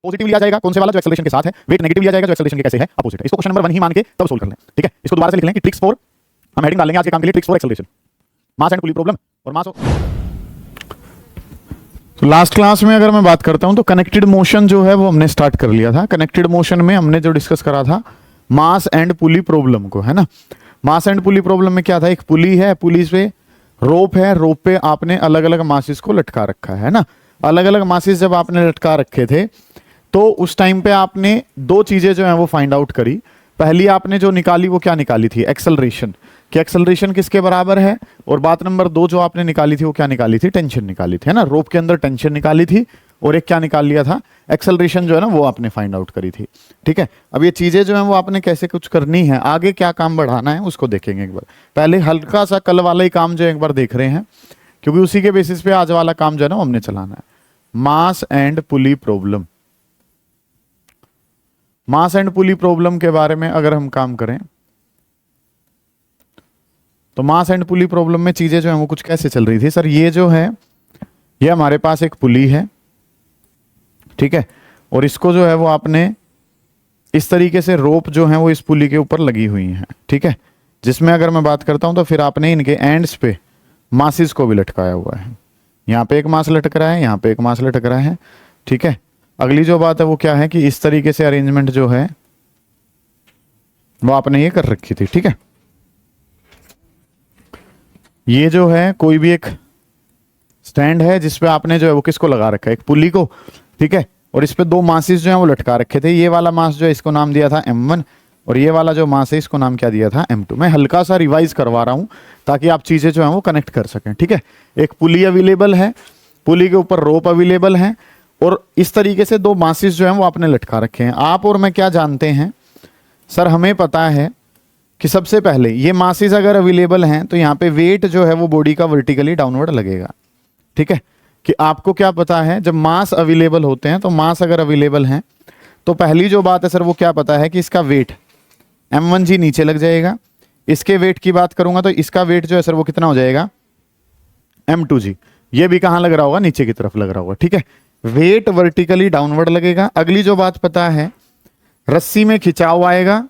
Positive लिया जाएगा कौन से वाला, जो एक्सेलरेशन के साथ है, वेट नेगेटिव लिया जाएगा जो एक्सेलरेशन के कैसे है, अपोजिट है। इसको क्वेश्चन नंबर 1 ही मान के तब सोल्व कर लें, ठीक है। इसको दोबारा से लिख लें कि ट्रिक्स फॉर, हम हेडिंग डालेंगे आज के काम के लिए, tricks for acceleration, mass and pulley problem और मास। तो लास्ट क्लास में अगर मैं बात करता हूं तो कनेक्टेड मोशन जो है वो हमने स्टार्ट कर लिया था। कनेक्टेड मोशन में हमने जो डिस्कस करा था मास एंड पुली प्रॉब्लम को, है ना। मास एंड पुली प्रॉब्लम में क्या था, एक पुली है, पुली पे रोप है, रोप पे आपने अलग अलग मासिस को लटका रखा है ना। अलग अलग मासिस जब आपने लटका रखे थे तो उस टाइम पे आपने दो चीजें जो है वो फाइंड आउट करी। पहली आपने जो निकाली वो क्या निकाली थी, एक्सेलरेशन, कि एक्सेलरेशन किसके बराबर है, और बात नंबर 2 जो आपने निकाली थी वो क्या निकाली थी, टेंशन निकाली थी, है ना। रोप के अंदर टेंशन निकाली थी और एक क्या निकाल लिया था, एक्सेलरेशन जो है ना वो आपने फाइंड आउट करी थी, ठीक है। अब ये चीजें जो है वो आपने कैसे कुछ करनी है, आगे क्या काम बढ़ाना है उसको देखेंगे एक बार। पहले हल्का सा कल वाला ही काम जो एक बार देख रहे हैं, क्योंकि उसी के बेसिस पे आज वाला काम जो है ना हमने चलाना है। Mass and pulley problem, mass and pulley problem के बारे में अगर हम काम करें तो मास एंड पुली प्रॉब्लम में चीजें जो है वो कुछ कैसे चल रही थी। सर ये जो है ये हमारे पास एक पुली है, ठीक है, और इसको जो है वो आपने इस तरीके से रोप जो है वो इस पुली के ऊपर लगी हुई है, ठीक है, जिसमें अगर मैं बात करता हूं तो फिर आपने इनके एंड्स पे मासिस को भी लटकाया हुआ है। यहाँ पे एक मास लटक रहा है, यहाँ पे एक मास लटक रहा है, ठीक है। अगली जो बात है वो क्या है कि इस तरीके से अरेंजमेंट जो है वो आपने ये कर रखी थी, ठीक है। ये जो है कोई भी एक स्टैंड है जिसपे आपने जो है वो किसको लगा रखा है, एक पुली को, ठीक है, और इस पे दो मासिस जो है वो लटका रखे थे। ये वाला मास जो है इसको नाम दिया था M1 और ये वाला जो मास है इसको नाम क्या दिया था, M2। मैं हल्का सा रिवाइज करवा रहा हूं ताकि आप चीजें जो है वो कनेक्ट कर सकें, ठीक है। एक पुली अवेलेबल है, पुली के ऊपर रोप अवेलेबल है और इस तरीके से दो मासिस जो है वो आपने लटका रखे हैं। आप और मैं क्या जानते हैं, सर हमें पता है कि सबसे पहले ये मासिस अगर अवेलेबल हैं तो यहाँ पे वेट जो है वो बॉडी का वर्टिकली डाउनवर्ड लगेगा, ठीक है। कि आपको क्या पता है, जब मास अवेलेबल होते हैं तो मास अगर अवेलेबल हैं तो पहली जो बात है सर वो क्या पता है कि इसका वेट M1G नीचे लग जाएगा। इसके वेट की बात करूंगा तो इसका वेट जो है सर वो कितना हो जाएगा, M2G। ये भी कहां लग रहा होगा, नीचे की तरफ लग रहा होगा, ठीक है। वेट वर्टिकली डाउनवर्ड लगेगा। अगली जो बात पता है, रस्सी में खिंचाव आएगा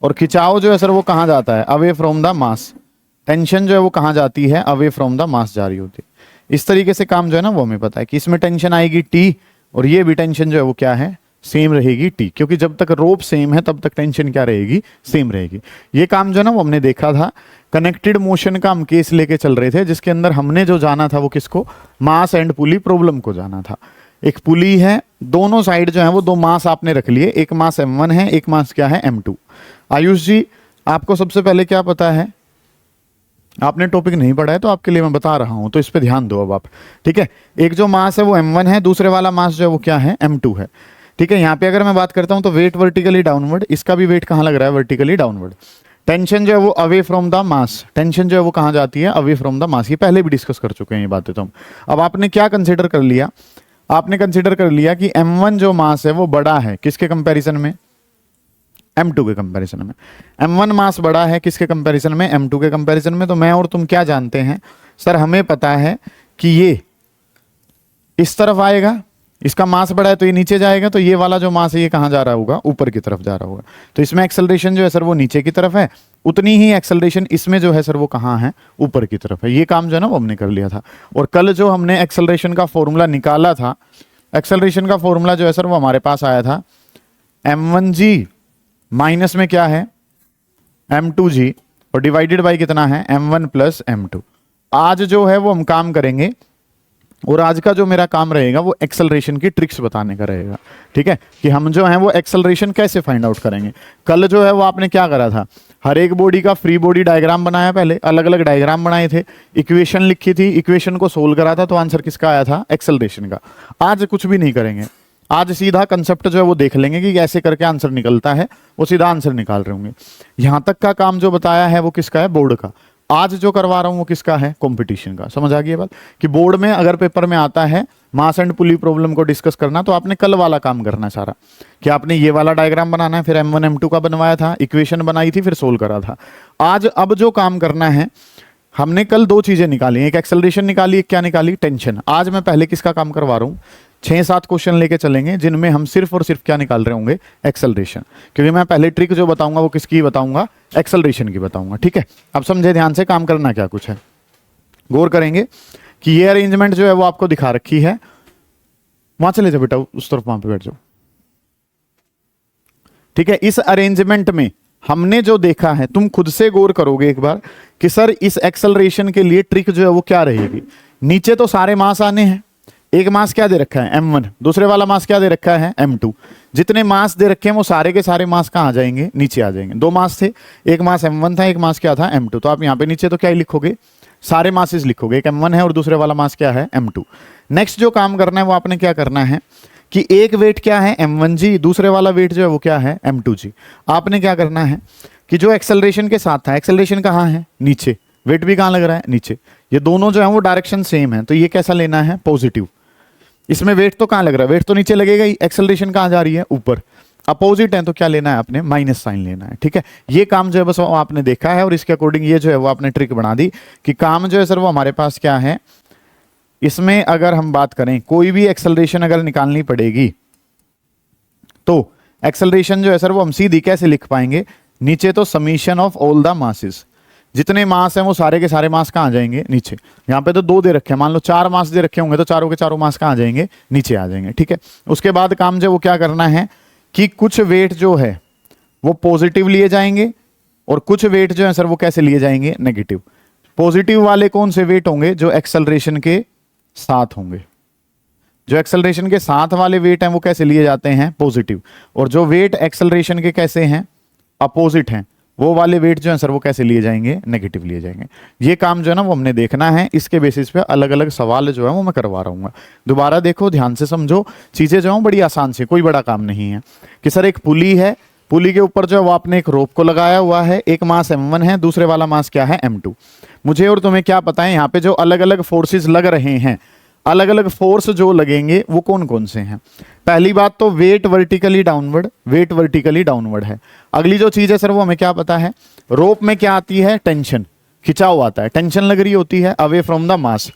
और खिंचाव जो है सर वो कहां जाता है, away from the mass. Tension जो है वो कहां जाती है, अवे फ्रॉम द मास जा रही होती है। इस तरीके से काम जो है ना वो हमें पता है कि इसमें टेंशन आएगी T और ये भी टेंशन जो है वो क्या है, सेम रहेगी T, क्योंकि जब तक रोप सेम है तब तक टेंशन क्या रहेगी, सेम रहेगी। ये काम जो है ना वो हमने देखा था। कनेक्टेड मोशन का हम केस लेके चल रहे थे जिसके अंदर हमने जो जाना था वो किसको, मास एंड पुली प्रॉब्लम को जाना था। एक पुली है, दोनों साइड जो है वो दो मास आपने रख लिए, एक मास M1 है, एक मास क्या है M2। आयुष जी आपको सबसे पहले क्या पता है, आपने टॉपिक नहीं पढ़ा है तो आपके लिए मैं बता रहा हूं तो इस पे ध्यान दो अब आप, ठीक है। एक जो मास है वो M1 है, दूसरे वाला मास जो है वो क्या है, M2 है, ठीक है। यहाँ पे अगर मैं बात करता हूं तो वेट वर्टिकली डाउनवर्ड, इसका भी वेट कहां लग रहा है, वर्टिकली डाउनवर्ड। टेंशन जो है वो away from the mass, tension जो है वो कहां जाती है, अवे फ्रॉम द मास। ये पहले भी डिस्कस कर चुके हैं ये बातें तो हम। अब आपने क्या कंसिडर कर लिया, आपने कंसिडर कर लिया कि M1 जो मास है वो बड़ा है किसके कंपैरिजन में, M2 के कंपैरिजन में। M1 मास बड़ा है किसके कंपैरिजन में, M2 के कंपैरिजन में। तो मैं और तुम क्या जानते हैं, सर हमें पता है कि ये इस तरफ आएगा, इसका मास बड़ा है तो ये नीचे जाएगा, तो ये वाला जो मास है ये कहां जा रहा होगा, ऊपर की तरफ जा रहा होगा। तो इसमें एक्सेलरेशन जो है सर वो नीचे की तरफ है, उतनी ही एक्सेलरेशन इसमें जो है सर वो कहां है, ऊपर की तरफ है। ये काम जो है ना वो हमने कर लिया था। और कल जो हमने एक्सेलरेशन का फॉर्मूला निकाला था, एक्सेलरेशन का फॉर्मूला जो है सर वो हमारे पास आया था M1G माइनस में क्या है, M2G और डिवाइडेड बाई कितना है, M1 प्लस M2। आज जो है वो हम काम करेंगे और आज का जो मेरा काम रहेगा वो एक्सेलरेशन की ट्रिक्स बताने का रहेगा, ठीक है, कि हम जो है वो एक्सेलरेशन कैसे फाइंड आउट करेंगे। कल जो है वो आपने क्या करा था, हर एक बॉडी का फ्री बॉडी डायग्राम बनाया, पहले अलग अलग डायग्राम बनाए थे, इक्वेशन लिखी थी, इक्वेशन को सोल्व करा था, तो आंसर किसका आया था, एक्सेलरेशन का। आज कुछ भी नहीं करेंगे, आज सीधा कंसेप्ट जो है वो देख लेंगे कि कैसे करके आंसर निकलता है, वो सीधा आंसर निकाल रहे होंगे। यहां तक का काम जो बताया है वो किसका है, बोर्ड का। आज जो करवा रहा हूं वो किसका है, कंपटीशन का। समझ आ गई बात, कि बोर्ड में अगर पेपर में आता है मास एंड पुली प्रॉब्लम को डिस्कस करना तो आपने कल वाला काम करना है सारा, कि आपने ये वाला डायग्राम बनाना है, फिर M1 M2 का बनवाया था, इक्वेशन बनाई थी, फिर सोल्व करा था। आज अब जो काम करना है, हमने कल दो चीजें निकाली, एक एक्सेलरेशन निकाली, एक क्या निकाली, टेंशन। आज मैं पहले किसका काम करवा रहा हूँ, 6-7 क्वेश्चन लेके चलेंगे जिनमें हम सिर्फ और सिर्फ क्या निकाल रहे होंगे, एक्सेलरेशन। क्योंकि मैं पहले ट्रिक जो बताऊंगा वो किसकी बताऊंगा, एक्सेलरेशन की बताऊंगा। ठीक है, अब समझे ध्यान से, काम करना क्या कुछ है, गौर करेंगे कि ये अरेंजमेंट जो है वो आपको दिखा रखी है। वहां चले जाओ बेटा, उस तरफ वहां पे बैठ जाओ। ठीक है, इस अरेंजमेंट में हमने जो देखा है, तुम खुद से गौर करोगे एक बार कि सर इस एक्सेलरेशन के लिए ट्रिक जो है वो क्या रहेगी। नीचे तो सारे मास आने हैं, एक मास क्या दे रखा है m1, दूसरे वाला मास क्या दे रखा है m2। जितने मास दे रखे हैं वो सारे के सारे मास कहां आ जाएंगे, नीचे आ जाएंगे। दो मास थे, एक मास m1 था, एक मास क्या था m2। तो आप यहां पे नीचे तो क्या ही लिखोगे, सारे मासेस लिखोगे, एक m1 है और दूसरे वाला मास क्या है m2। नेक्स्ट जो काम करना है वो आपने क्या करना है कि एक वेट क्या है m1g, दूसरे वाला वेट जो है वो क्या है m2g। आपने क्या करना है कि जो एक्सेलरेशन के साथ था, एक्सेलरेशन कहाँ है, नीचे, वेट भी कहाँ लग रहा है, नीचे। ये दोनों जो है वो डायरेक्शन सेम है, तो ये कैसा लेना है, पॉजिटिव। इसमें वेट तो कहाँ लग रहा है, वेट तो नीचे लगेगा ही, एक्सेलरेशन कहाँ जा रही है, ऊपर। अपोजिट है तो क्या लेना है आपने, माइनस साइन लेना है। ठीक है, ये काम जो है बस आपने देखा है और इसके अकॉर्डिंग ये जो है वो आपने ट्रिक बना दी कि काम जो है सर वो हमारे पास क्या है। इसमें अगर हम बात करें, कोई भी एक्सेलरेशन अगर निकालनी पड़ेगी तो एक्सेलरेशन जो है सर वो हम सीधी कैसे लिख पाएंगे, नीचे तो summation of all the masses, जितने मास हैं वो सारे के सारे मास कहाँ आ जाएंगे, नीचे। यहाँ पे तो 2 दे रखे हैं, मान लो 4 मास दे रखे होंगे तो चारों के चारों मास कहाँ आ जाएंगे, नीचे आ जाएंगे। ठीक है, उसके बाद काम जो वो क्या करना है कि कुछ वेट जो है वो पॉजिटिव लिए जाएंगे और कुछ वेट जो है सर वो कैसे लिए जाएंगे, नेगेटिव। पॉजिटिव वाले कौन से वेट होंगे, जो एक्सेलरेशन के साथ होंगे। जो एक्सेलरेशन के साथ वाले वेट हैं वो कैसे लिए जाते हैं, पॉजिटिव। और जो वेट एक्सेलरेशन के कैसे हैं, अपोजिट हैं, वो वाले वेट जो है सर वो कैसे लिए जाएंगे, नेगेटिव लिए जाएंगे। ये काम जो है ना वो हमने देखना है, इसके बेसिस पे अलग अलग सवाल जो है वो मैं करवा रहा हूँ। दोबारा देखो, ध्यान से समझो, चीजें जो है बड़ी आसान से, कोई बड़ा काम नहीं है। कि सर एक पुली है, पुली के ऊपर जो है वो आपने एक रोप को लगाया हुआ है, एक मास m1 है, दूसरे वाला मास क्या है m2। मुझे और तुम्हें क्या पता है यहाँ पे जो अलग अलग फोर्सेस लग रहे हैं, अलग अलग फोर्स जो लगेंगे वो कौन कौन से हैं। पहली बात तो weight vertically downward, weight vertically downward है। अगली जो चीज है सर वो हमें क्या पता है, रोप में क्या आती है, टेंशन, खिंचाव आता है, टेंशन लग रही होती है अवे फ्रॉम द मास।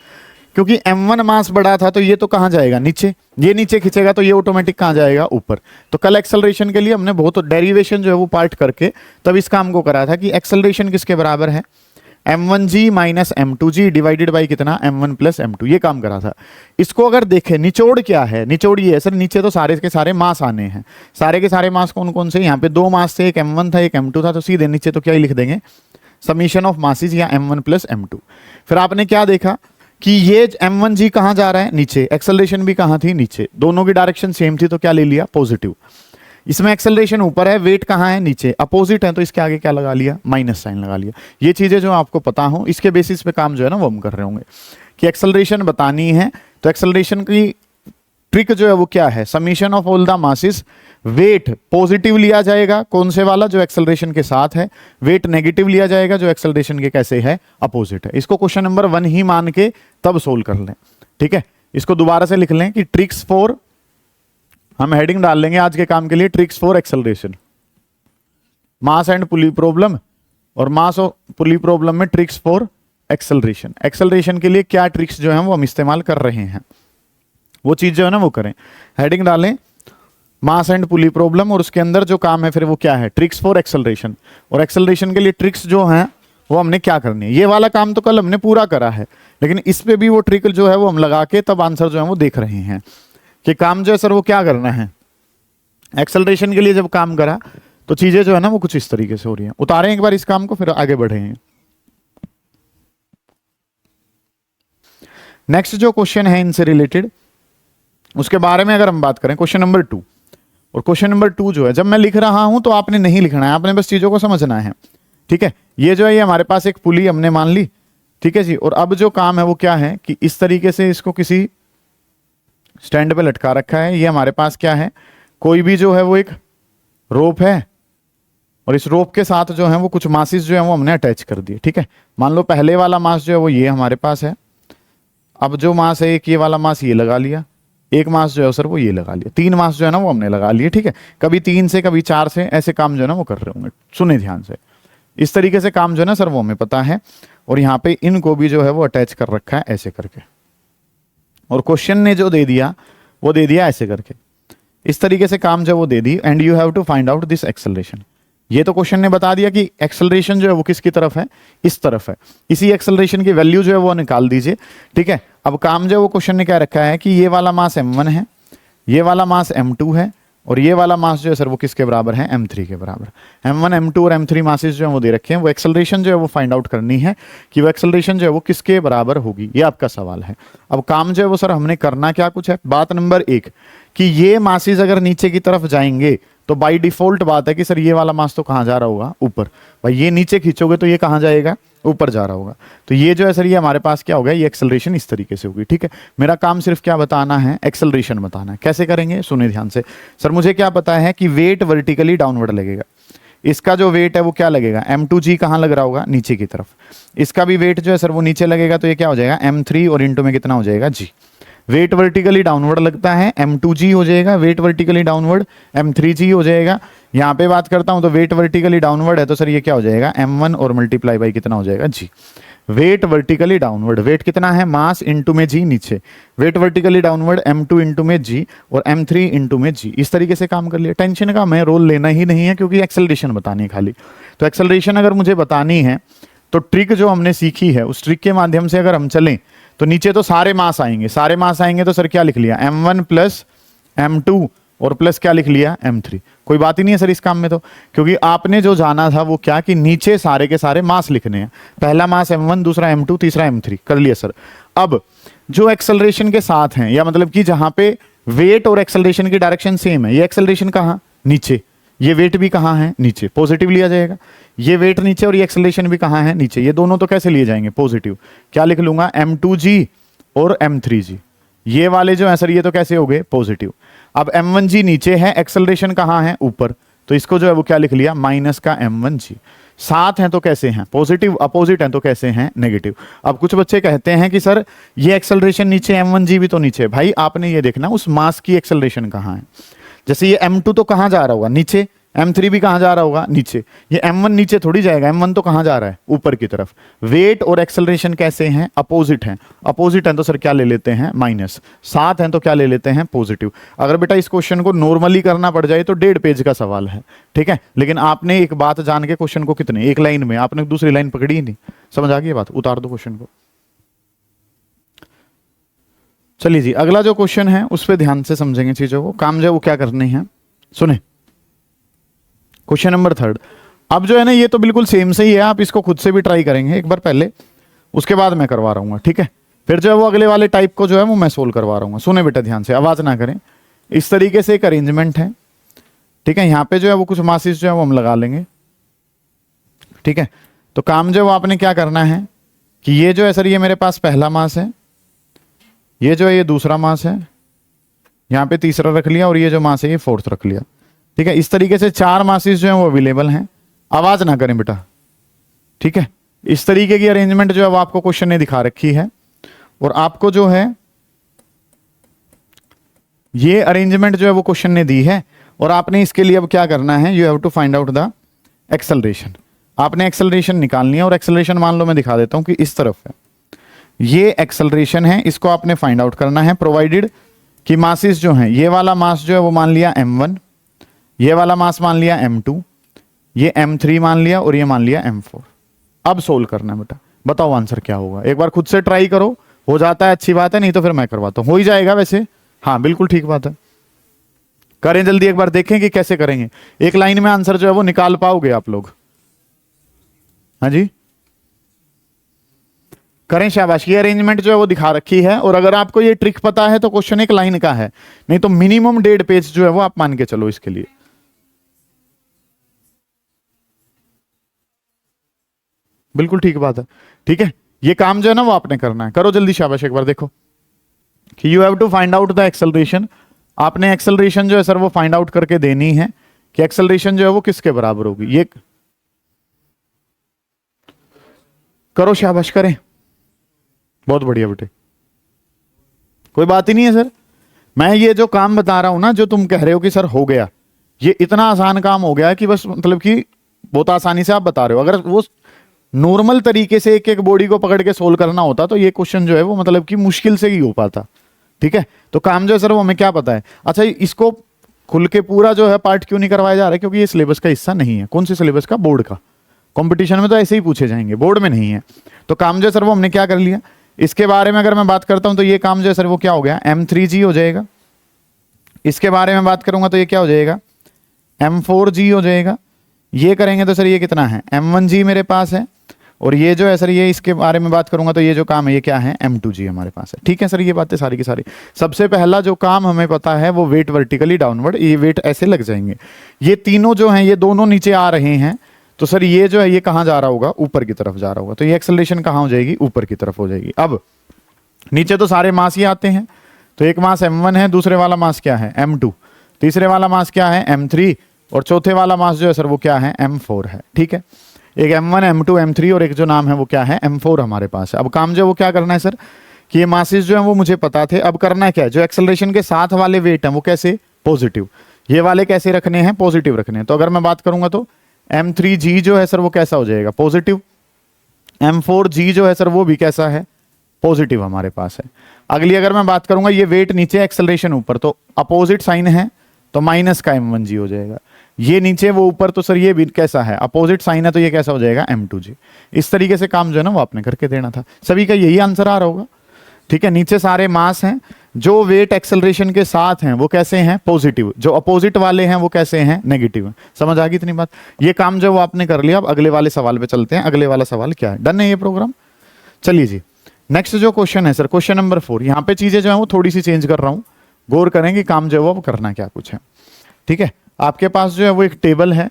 क्योंकि m1 मास बड़ा था तो ये तो कहाँ जाएगा, नीचे। ये नीचे खींचेगा तो ये ऑटोमेटिक कहाँ जाएगा, ऊपर। तो कल एक्सेलरेशन के लिए हमने बहुत डेरिवेशन जो है वो पार्ट करके तब इस काम को करा था कि एक्सेलरेशन किसके बराबर है, m1g minus m2g divided by कितना, m1 प्लस m2। ये काम करा था। इसको अगर देखें, निचोड़ क्या है, निचोड़ ये है सर, नीचे तो सारे के सारे मास आने हैं। सारे के सारे मास कौन कौन से, यहाँ पे 2 मास थे, एक m1 था एक m2 था, तो सीधे नीचे तो क्या ही लिख देंगे, समीशन ऑफ मासेस या m1 प्लस m2। फिर आपने क्या देखा कि ये m1g कहाँ जा रहा है, नीचे। एक्सेलरेशन भी कहाँ थी, नीचे। दोनों की डायरेक्शन सेम थी तो क्या ले लिया, पॉजिटिव। इसमें एक्सेलरेशन ऊपर है, वेट कहाँ है, नीचे। अपोजिट है तो इसके आगे क्या लगा लिया, माइनस साइन लगा लिया। ये चीजें जो आपको पता हो, इसके बेसिस पे काम जो है ना वो हम कर रहे होंगे कि एक्सेलरेशन बतानी है। तो एक्सेलरेशन की ट्रिक जो है वो क्या है, summation of all the masses. Weight positive लिया जाएगा, कौन से वाला, जो एक्सेलरेशन के साथ है। वेट नेगेटिव लिया जाएगा, जो एक्सेलरेशन के कैसे है, अपोजिट है। इसको क्वेश्चन नंबर 1 ही मान के तब सोल्व कर लें। ठीक है, इसको दोबारा से लिख लें कि ट्रिक्स फॉर, हम हेडिंग डाल लेंगे आज के काम के लिए, tricks for acceleration, mass and pulley problem, और मास और पुली प्रॉब्लम में ट्रिक्स फॉर एक्सेलरेशन। एक्सेलरेशन के लिए क्या ट्रिक्स जो है वो हम इस्तेमाल कर रहे हैं, वो चीज जो है ना वो करें। हेडिंग डालें मास एंड पुली प्रॉब्लम, और उसके अंदर जो काम है फिर वो क्या है, ट्रिक्स फॉर एक्सेलरेशन। और एक्सेलरेशन के लिए ट्रिक्स जो हैं वो हमने क्या करनी है। ये वाला काम तो कल हमने पूरा करा है, लेकिन इस पे भी वो ट्रिक जो है वो हम लगा के तब आंसर जो है वो देख रहे हैं कि काम जो है सर वो क्या करना है। एक्सेलरेशन के लिए जब काम करा तो चीजें जो है ना वो कुछ इस तरीके से हो रही हैं। उतारें एक बार इस काम को, फिर आगे बढ़े हैं। नेक्स्ट जो क्वेश्चन है इनसे रिलेटेड, उसके बारे में अगर हम बात करें, क्वेश्चन नंबर 2। और क्वेश्चन नंबर 2 जो है, जब मैं लिख रहा हूं तो आपने नहीं लिखना है, आपने बस चीजों को समझना है। ठीक है, ये जो है ये हमारे पास एक पुली हमने मान ली। ठीक है जी, और अब जो काम है वो क्या है कि इस तरीके से इसको किसी स्टैंड पे लटका रखा है। ये हमारे पास क्या है, कोई भी जो है वो एक रोप है, और इस रोप के साथ जो है वो कुछ मासेस जो है वो हमने अटैच कर दिए। ठीक है, मान लो पहले वाला मास जो है वो ये हमारे पास है। अब जो मास है, एक ये वाला मास ये लगा लिया, एक मास जो है सर वो ये लगा लिया, 3 मास जो है ना वो हमने लगा लिए। ठीक है, कभी 3 से कभी 4 से ऐसे काम जो है ना वो कर रहे होंगे। सुने ध्यान से, इस तरीके से काम जो है ना सर वो हमें पता है, और यहाँ पे इनको भी जो है वो अटैच कर रखा है ऐसे करके, और क्वेश्चन ने जो दे दिया वो दे दिया ऐसे करके। इस तरीके से काम जो वो दे दी, and you have to find out this acceleration. ये तो क्वेश्चन ने बता दिया कि एक्सेलरेशन जो है वो किसकी तरफ है, इस तरफ है। इसी एक्सेलरेशन की वैल्यू जो है वो निकाल दीजिए, ठीक है। अब काम जो है वो क्वेश्चन ने क्या रखा है कि ये वाला मास m1 है, ये वाला मास m2 है, और ये वाला मास जो है सर वो किसके बराबर है, m3 के बराबर। m1 m2 और m3 मासेस जो है वो दे रखे हैं, वो एक्सेलरेशन जो है वो फाइंड आउट करनी है कि वो एक्सेलरेशन जो है वो किसके बराबर होगी, ये आपका सवाल है। अब काम जो है वो सर हमने करना क्या कुछ है, बात नंबर 1 कि ये मासेस अगर नीचे की तरफ जाएंगे तो बाय डिफॉल्ट बात है कि सर ये वाला मास तो कहाँ जा रहा होगा, ऊपर। भाई ये नीचे खींचोगे तो ये कहाँ जाएगा, ऊपर जा रहा होगा। तो ये जो है सर ये हमारे पास क्या होगा, ये एक्सेलरेशन इस तरीके से होगी, ठीक है। मेरा काम सिर्फ क्या बताना है, एक्सेलरेशन बताना है। कैसे करेंगे सुनिए ध्यान से। सर मुझे क्या पता है कि वेट वर्टिकली डाउनवर्ड लगेगा, इसका जो वेट है वो क्या लगेगा, m2g कहाँ लग रहा होगा, नीचे की तरफ। इसका भी वेट जो है सर वो नीचे लगेगा, तो ये क्या हो जाएगा m3 और इंटू में कितना हो जाएगा g। वेट वर्टिकली डाउनवर्ड लगता है, m2g हो जाएगा, वेट वर्टिकली डाउनवर्ड m3g हो जाएगा। यहाँ पे बात करता हूं तो वेट वर्टिकली डाउनवर्ड है तो सर ये क्या हो जाएगा, m1 और मल्टीप्लाई बाई कितना हो जाएगा, g। Weight vertically downward, weight कितना है, मास इंटू में g नीचे, weight vertically downward m2 into में g और m3 इंटू में g। इस तरीके से काम कर लिया। टेंशन का मैं रोल लेना ही नहीं है क्योंकि एक्सेलरेशन बतानी है खाली। तो एक्सेलरेशन अगर मुझे बतानी है तो ट्रिक जो हमने सीखी है उस ट्रिक के माध्यम से अगर हम चलें तो नीचे तो सारे मास आएंगे, सारे मास आएंगे तो सर क्या लिख लिया, m1 प्लस m2 और प्लस क्या लिख लिया, m3। कोई बात ही नहीं है सर इस काम में तो, क्योंकि आपने जो जाना था वो क्या कि नीचे सारे के सारे मास लिखने हैं। पहला मास m1, दूसरा m2, तीसरा m3 कर लिया सर। अब जो एक्सेलरेशन के साथ हैं, या मतलब कि जहां पे वेट और एक्सेलरेशन की डायरेक्शन सेम है, ये एक्सेलरेशन कहाँ, नीचे, ये वेट भी कहाँ है, नीचे, पॉजिटिव लिया जाएगा। ये वेट नीचे और ये एक्सेलरेशन भी कहाँ है, नीचे। ये दोनों तो कैसे लिए जाएंगे, पॉजिटिव। क्या लिख लूंगा, m2g और m3g। ये वाले जो है सर ये तो कैसे हो गए, पॉजिटिव। अब m1g नीचे है, एक्सेलरेशन कहाँ है, ऊपर, तो इसको जो है वो क्या लिख लिया, माइनस का m1g। साथ हैं तो कैसे हैं, पॉजिटिव, अपोजिट हैं तो कैसे हैं, नेगेटिव। अब कुछ बच्चे कहते हैं कि सर ये एक्सेलरेशन नीचे, m1g भी तो नीचे है। भाई आपने ये देखना उस मास की एक्सेलरेशन कहाँ है। जैसे ये m2 तो कहाँ जा रहा होगा, नीचे, m3 भी कहाँ जा रहा होगा, नीचे। ये m1 नीचे थोड़ी जाएगा, m1 तो कहाँ जा रहा है, ऊपर की तरफ। वेट और एक्सेलरेशन कैसे हैं, अपोजिट हैं। अपोजिट हैं तो सर क्या ले लेते हैं, माइनस। साथ हैं तो क्या ले लेते हैं, पॉजिटिव। अगर बेटा इस क्वेश्चन को नॉर्मली करना पड़ जाए तो 1.5 पेज का सवाल है, ठीक है। लेकिन आपने एक बात जान के क्वेश्चन को कितने, एक लाइन में, आपने दूसरी लाइन पकड़ी ही नहीं। समझ आ गई बात, उतार दो क्वेश्चन को। चलिए जी, अगला जो क्वेश्चन है उस पर ध्यान से समझेंगे चीजों को। काम जो वो क्या करने हैं सुने। Question number 3। अब जो है ना ये तो बिल्कुल सेम से ही है, आप इसको खुद से भी ट्राई करेंगे एक बार पहले, उसके बाद मैं करवा रहा हूँ, ठीक है। फिर जो है वो अगले वाले टाइप को जो है वो मैं सोल्व करवा रहा हूँ। सुने बेटा ध्यान से, आवाज ना करें। इस तरीके से एक अरेंजमेंट है, ठीक है। यहाँ पे जो है वो कुछ मासेस जो है वो हम लगा लेंगे, ठीक है। तो काम जो है वो आपने क्या करना है कि ये जो है सर ये मेरे पास पहला मास है, ये जो है ये दूसरा मास है, यहाँ पे तीसरा रख लिया, और ये जो मास है ये फोर्थ रख लिया, ठीक है। इस तरीके से 4 मासेस जो है वो अवेलेबल हैं। आवाज ना करें बेटा, ठीक है। इस तरीके की अरेंजमेंट जो है वो आपको क्वेश्चन ने दिखा रखी है, और आपको जो है ये अरेंजमेंट जो है वो क्वेश्चन ने दी है, और आपने इसके लिए अब क्या करना है, you have to find out the acceleration. आपने एक्सेलरेशन निकालनी है, और एक्सेलरेशन मान लो मैं दिखा देता हूं कि इस तरफ है, ये एक्सेलरेशन है, इसको आपने फाइंड आउट करना है। प्रोवाइडेड कि मासेस जो हैं, ये वाला मास जो है वो मान लिया m1, ये वाला मास मान लिया m2, ये m3 मान लिया, और ये मान लिया m4। अब सोल्व करना है बेटा, बताओ आंसर क्या होगा। एक बार खुद से ट्राई करो, हो जाता है अच्छी बात है, नहीं तो फिर मैं करवाता हूं। हो ही जाएगा वैसे, हाँ बिल्कुल ठीक बात है। करें जल्दी, एक बार देखें कि कैसे करेंगे। एक लाइन में आंसर जो है वो निकाल पाओगे आप लोग, हाँ जी करें, शाबाश। ये अरेंजमेंट जो है वो दिखा रखी है, और अगर आपको ये ट्रिक पता है तो क्वेश्चन एक लाइन का है, नहीं तो मिनिमम 1.5 पेज जो है वो आप मान के चलो इसके लिए। बिल्कुल ठीक बात है, ठीक है। ये काम जो है ना वो आपने करना है, करो जल्दी, शाबाश। एक बार देखो कि you have to find out the acceleration. आपने एक्सेलरेशन जो है सर वो फाइंड आउट करके देनी है कि एक्सेलरेशन जो है वो किसके बराबर होगी। ये करो, शाबाश, करें, बहुत बढ़िया बेटे। कोई बात ही नहीं है सर, मैं ये जो काम बता रहा हूं ना, जो तुम कह रहे हो कि सर हो गया, ये इतना आसान काम हो गया कि बस मतलब कि बहुत आसानी से आप बता रहे हो। अगर वो नॉर्मल तरीके से एक एक बॉडी को पकड़ के सोल्व करना होता तो ये क्वेश्चन जो है वो मतलब कि मुश्किल से ही हो पाता। ठीक है, तो काम जो है सर वो हमें क्या पता है। अच्छा, इसको खुल के पूरा जो है पार्ट क्यों नहीं करवाया जा रहा है, क्योंकि ये सिलेबस का हिस्सा नहीं है। कौन से सिलेबस का? बोर्ड का। कंपटीशन में तो ऐसे ही पूछे जाएंगे, बोर्ड में नहीं है। तो काम जो है सर वो हमने क्या कर लिया। इसके बारे में अगर मैं बात करता हूं तो ये काम जो है सर वो क्या हो गया, M3G हो जाएगा। इसके बारे में बात करूंगा तो ये क्या हो जाएगा, M4G हो जाएगा। ये करेंगे तो सर ये कितना है, M1G मेरे पास है। और ये जो है सर ये इसके बारे में बात करूंगा तो ये जो काम है ये क्या है, M2G हमारे पास है। ठीक है सर, ये बातें सारी की सारी। सबसे पहला जो काम हमें पता है वो वेट वर्टिकली डाउनवर्ड, ये वेट ऐसे लग जाएंगे। ये तीनों जो हैं ये दोनों नीचे आ रहे हैं, तो सर ये जो है ये कहाँ जा रहा होगा, ऊपर की तरफ जा रहा होगा। तो ये एक्सेलरेशन कहाँ हो जाएगी, ऊपर की तरफ हो जाएगी। अब नीचे तो सारे मास ही आते हैं, तो एक मास M1 है, दूसरे वाला मास क्या है, M2, तीसरे वाला मास क्या है, M3, और चौथे वाला मास जो है सर वो क्या है, M4 है। ठीक है, एक M1, M2, M3 और एक जो नाम है वो क्या है, M4 हमारे पास है। अब काम जो है वो क्या करना है सर, कि ये मासेस जो है वो मुझे पता थे। अब करना है क्या है, जो एक्सेलरेशन के साथ वाले वेट हैं वो कैसे, पॉजिटिव। ये वाले कैसे रखने हैं, पॉजिटिव रखने हैं। तो अगर मैं बात करूंगा तो M3G जो है सर वो कैसा हो जाएगा, पॉजिटिव। M4G जो है सर वो भी कैसा है, पॉजिटिव हमारे पास है। अगली अगर मैं बात करूंगा, ये वेट नीचे एक्सेलरेशन ऊपर, तो अपोजिट साइन है तो माइनस का M1G हो जाएगा। ये नीचे वो ऊपर, तो सर ये भी कैसा है, अपोजिट साइन है, तो ये कैसा हो जाएगा, M2G। इस तरीके से काम जो है ना वो आपने करके देना था। सभी का यही आंसर आ रहा होगा। ठीक है, नीचे सारे मास हैं, जो वेट एक्सेलरेशन के साथ हैं वो कैसे हैं, पॉजिटिव। जो अपोजिट वाले हैं वो कैसे हैं, नेगेटिव। समझ आ गई इतनी बात। ये काम जो वो आपने कर लिया। अब अगले वाले सवाल पे चलते हैं। अगले वाला सवाल क्या है, डन है ये प्रोग्राम। चलिए जी, नेक्स्ट जो क्वेश्चन है सर, क्वेश्चन नंबर 4। यहाँ पे चीजें जो है वो थोड़ी सी चेंज कर रहा हूँ, गौर करेंगे काम जो है वो करना क्या कुछ है। ठीक है, आपके पास जो है वो एक टेबल है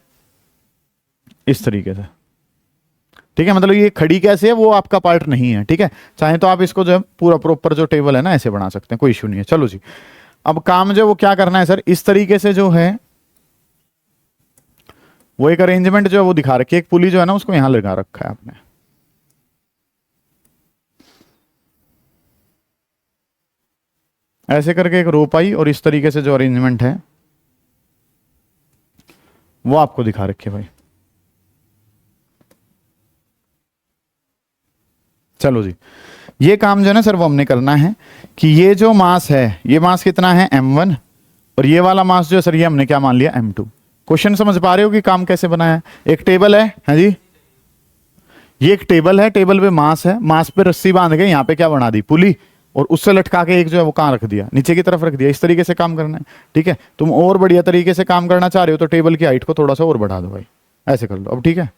इस तरीके से। ठीक है, मतलब ये खड़ी कैसे है वो आपका पार्ट नहीं है। ठीक है, चाहे तो आप इसको जो है पूरा प्रॉपर जो टेबल है ना ऐसे बना सकते हैं, कोई इश्यू नहीं है। चलो जी, अब काम जो है वो क्या करना है सर, इस तरीके से जो है वो एक अरेंजमेंट जो है वो दिखा रखी है। एक पुली जो है ना उसको यहां लगा रखा है आपने, ऐसे करके एक रोप आई, और इस तरीके से जो अरेंजमेंट है वो आपको दिखा रखी है भाई। चलो जी, ये काम जो है ना सर वो हमने करना है कि ये जो मास है, ये मास कितना है, M1, और ये वाला मास जो है सर ये हमने क्या मान लिया, M2। क्वेश्चन समझ पा रहे हो कि काम कैसे बनाया है। एक टेबल है जी, ये एक टेबल है, टेबल पे मास है, मास पे रस्सी बांध के यहाँ पे क्या बना दी, पुली, और उससे लटका के एक जो है वो कहाँ रख दिया, नीचे की तरफ रख दिया। इस तरीके से काम करना है। ठीक है, तुम और बढ़िया तरीके से काम करना चाह रहे हो तो टेबल की हाइट को थोड़ा सा और बढ़ा दो भाई, ऐसे कर लो। अब ठीक है,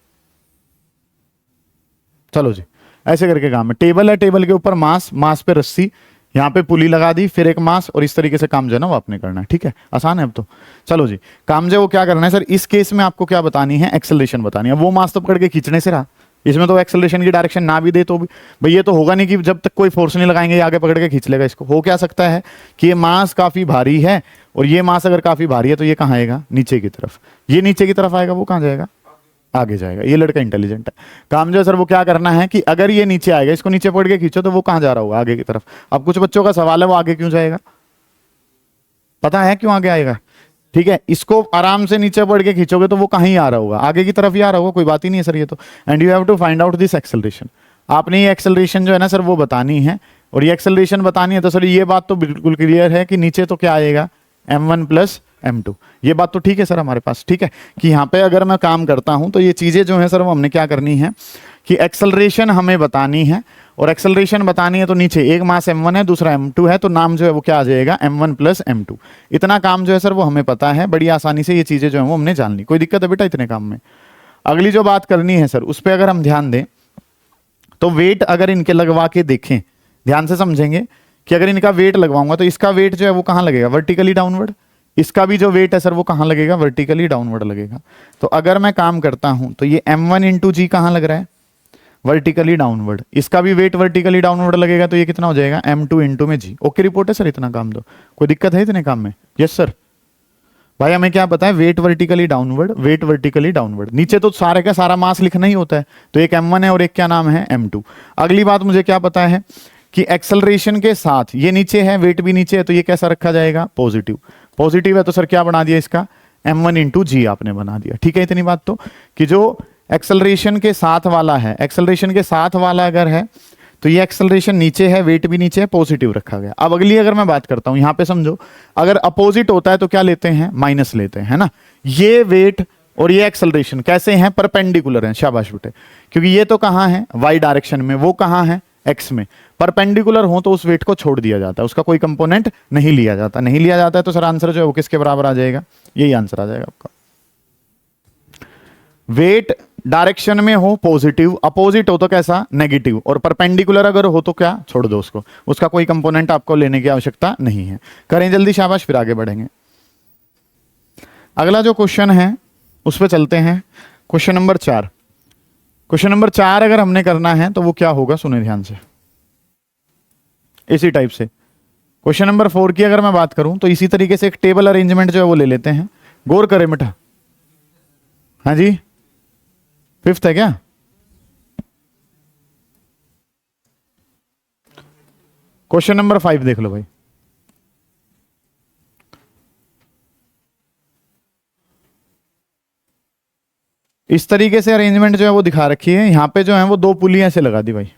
चलो जी, ऐसे करके काम है। टेबल है, टेबल के ऊपर मास, मास पे रस्सी, यहाँ पे पुली लगा दी, फिर एक मास, और इस तरीके से काम जो है ना वो आपने करना है। ठीक है, आसान है अब तो। चलो जी, काम जो है वो क्या करना है सर, इस केस में आपको क्या बतानी है, एक्सेलरेशन बतानी है। वो मास तो पकड़ के खींचने से रहा, इसमें तो एक्सेलरेशन की डायरेक्शन ना भी दे तो भी भाई ये तो होगा नहीं कि जब तक कोई फोर्स नहीं लगाएंगे ये आगे पकड़ के खींच लेगा इसको। हो क्या सकता है कि ये मास काफी भारी है, और ये मास अगर काफी भारी है तो ये कहाँ आएगा, नीचे की तरफ। ये नीचे की तरफ आएगा, वो कहाँ जाएगा, आगे जाएगा। ये लड़का इंटेलिजेंट है। काम जो है सर वो क्या करना है कि अगर ये नीचे आएगा, इसको नीचे पकड़ के खींचो, तो वो कहाँ जा रहा होगा, आगे की तरफ। अब कुछ बच्चों का सवाल है वो आगे क्यों जाएगा, पता है क्यों आगे आएगा। ठीक है, इसको आराम से नीचे पड़ के खींचोगे तो वो कहीं आ रहा होगा, आगे की तरफ ही आ रहा होगा, कोई बात ही नहीं है सर ये तो। And you have to find out this acceleration. आपने ये एक्सेलरेशन जो है ना सर वो बतानी है, और ये एक्सेलरेशन बतानी है तो सर ये बात तो बिल्कुल क्लियर है कि नीचे तो क्या आएगा, M1 प्लस M2। ये बात तो ठीक है सर हमारे पास। ठीक है, कि यहाँ पे अगर मैं काम करता हूं तो ये चीजें जो है सर वो हमने क्या करनी है कि एक्सेलरेशन हमें बतानी है, और एक्सेलरेशन बतानी है तो नीचे एक मास M1 है, दूसरा M2 है, तो नाम जो है वो क्या आ जाएगा, M1 प्लस M2। इतना काम जो है सर वो हमें पता है, बड़ी आसानी से ये चीजें जो है वो हमने जान ली। कोई दिक्कत है बेटा इतने काम में। अगली जो बात करनी है सर उस पर अगर हम ध्यान दें तो वेट अगर इनके लगवा के देखें, ध्यान से समझेंगे कि अगर इनका वेट लगवाऊंगा तो इसका वेट जो है वो कहाँ लगेगा, वर्टिकली डाउनवर्ड। इसका भी जो वेट है सर वो कहाँ लगेगा, वर्टिकली डाउनवर्ड लगेगा। तो अगर मैं काम करता हूं तो ये M1 इंटू जी कहाँ लग रहा है, वर्टिकली डाउनवर्ड। इसका भी वेट वर्टिकली डाउनवर्ड लगेगा, तो ये कितना हो जाएगा, M2 इंटू में जी। ओके रिपोर्ट है सर, इतना काम दो। कोई दिक्कत है इतने काम में, यस सर। भाई हमें क्या पता है, weight vertically downward, weight vertically downward. नीचे तो सारे का सारा मास लिखना ही होता है, तो एक M1 है और एक क्या नाम है, M2। अगली बात मुझे क्या पता है कि एक्सेलरेशन के साथ ये नीचे है, वेट भी नीचे है, तो ये कैसा रखा जाएगा, पॉजिटिव। पॉजिटिव है तो सर क्या बना दिया इसका, m1 इंटू जी आपने बना दिया। ठीक है, इतनी बात तो कि जो एक्सेलरेशन के साथ वाला है, एक्सेलरेशन के साथ वाला अगर है तो ये एक्सेलरेशन नीचे है, वेट भी नीचे है, पॉजिटिव रखा गया। अब अगली अगर मैं बात करता हूं, यहां पे समझो, अगर अपोजिट होता है तो क्या लेते हैं, माइनस लेते हैं, है ना। ये वेट और ये एक्सेलरेशन कैसे हैं, परपेंडिकुलर हैं, शाबाश बेटे, क्योंकि ये तो कहां है, वाई डायरेक्शन में, वो कहां है, एक्स में। परपेंडिकुलर हो तो उस वेट को छोड़ दिया जाता है, उसका कोई कंपोनेंट नहीं लिया जाता, नहीं लिया जाता है तो सर आंसर जो है वो किसके बराबर आ जाएगा, यही आंसर आ जाएगा आपका। वेट डायरेक्शन में हो पॉजिटिव, अपोजिट हो तो कैसा, नेगेटिव, और परपेंडिकुलर अगर हो तो क्या, छोड़ दो उसको, उसका कोई कंपोनेंट आपको लेने की आवश्यकता नहीं है। करें जल्दी, शाबाश, फिर आगे बढ़ेंगे। अगला जो क्वेश्चन है उस पर चलते हैं, क्वेश्चन नंबर 4। क्वेश्चन नंबर 4 अगर हमने करना है तो वो क्या होगा, सुने ध्यान से, इसी टाइप से। क्वेश्चन नंबर 4 की अगर मैं बात करूं तो इसी तरीके से एक टेबल अरेंजमेंट जो है वो ले लेते हैं, गौर करें बेटा। हाँ जी, 5th है क्या, क्वेश्चन नंबर 5 देख लो भाई। इस तरीके से अरेंजमेंट जो है वो दिखा रखी है, यहां पे जो है वो 2 पुली ऐसे लगा दी भाई।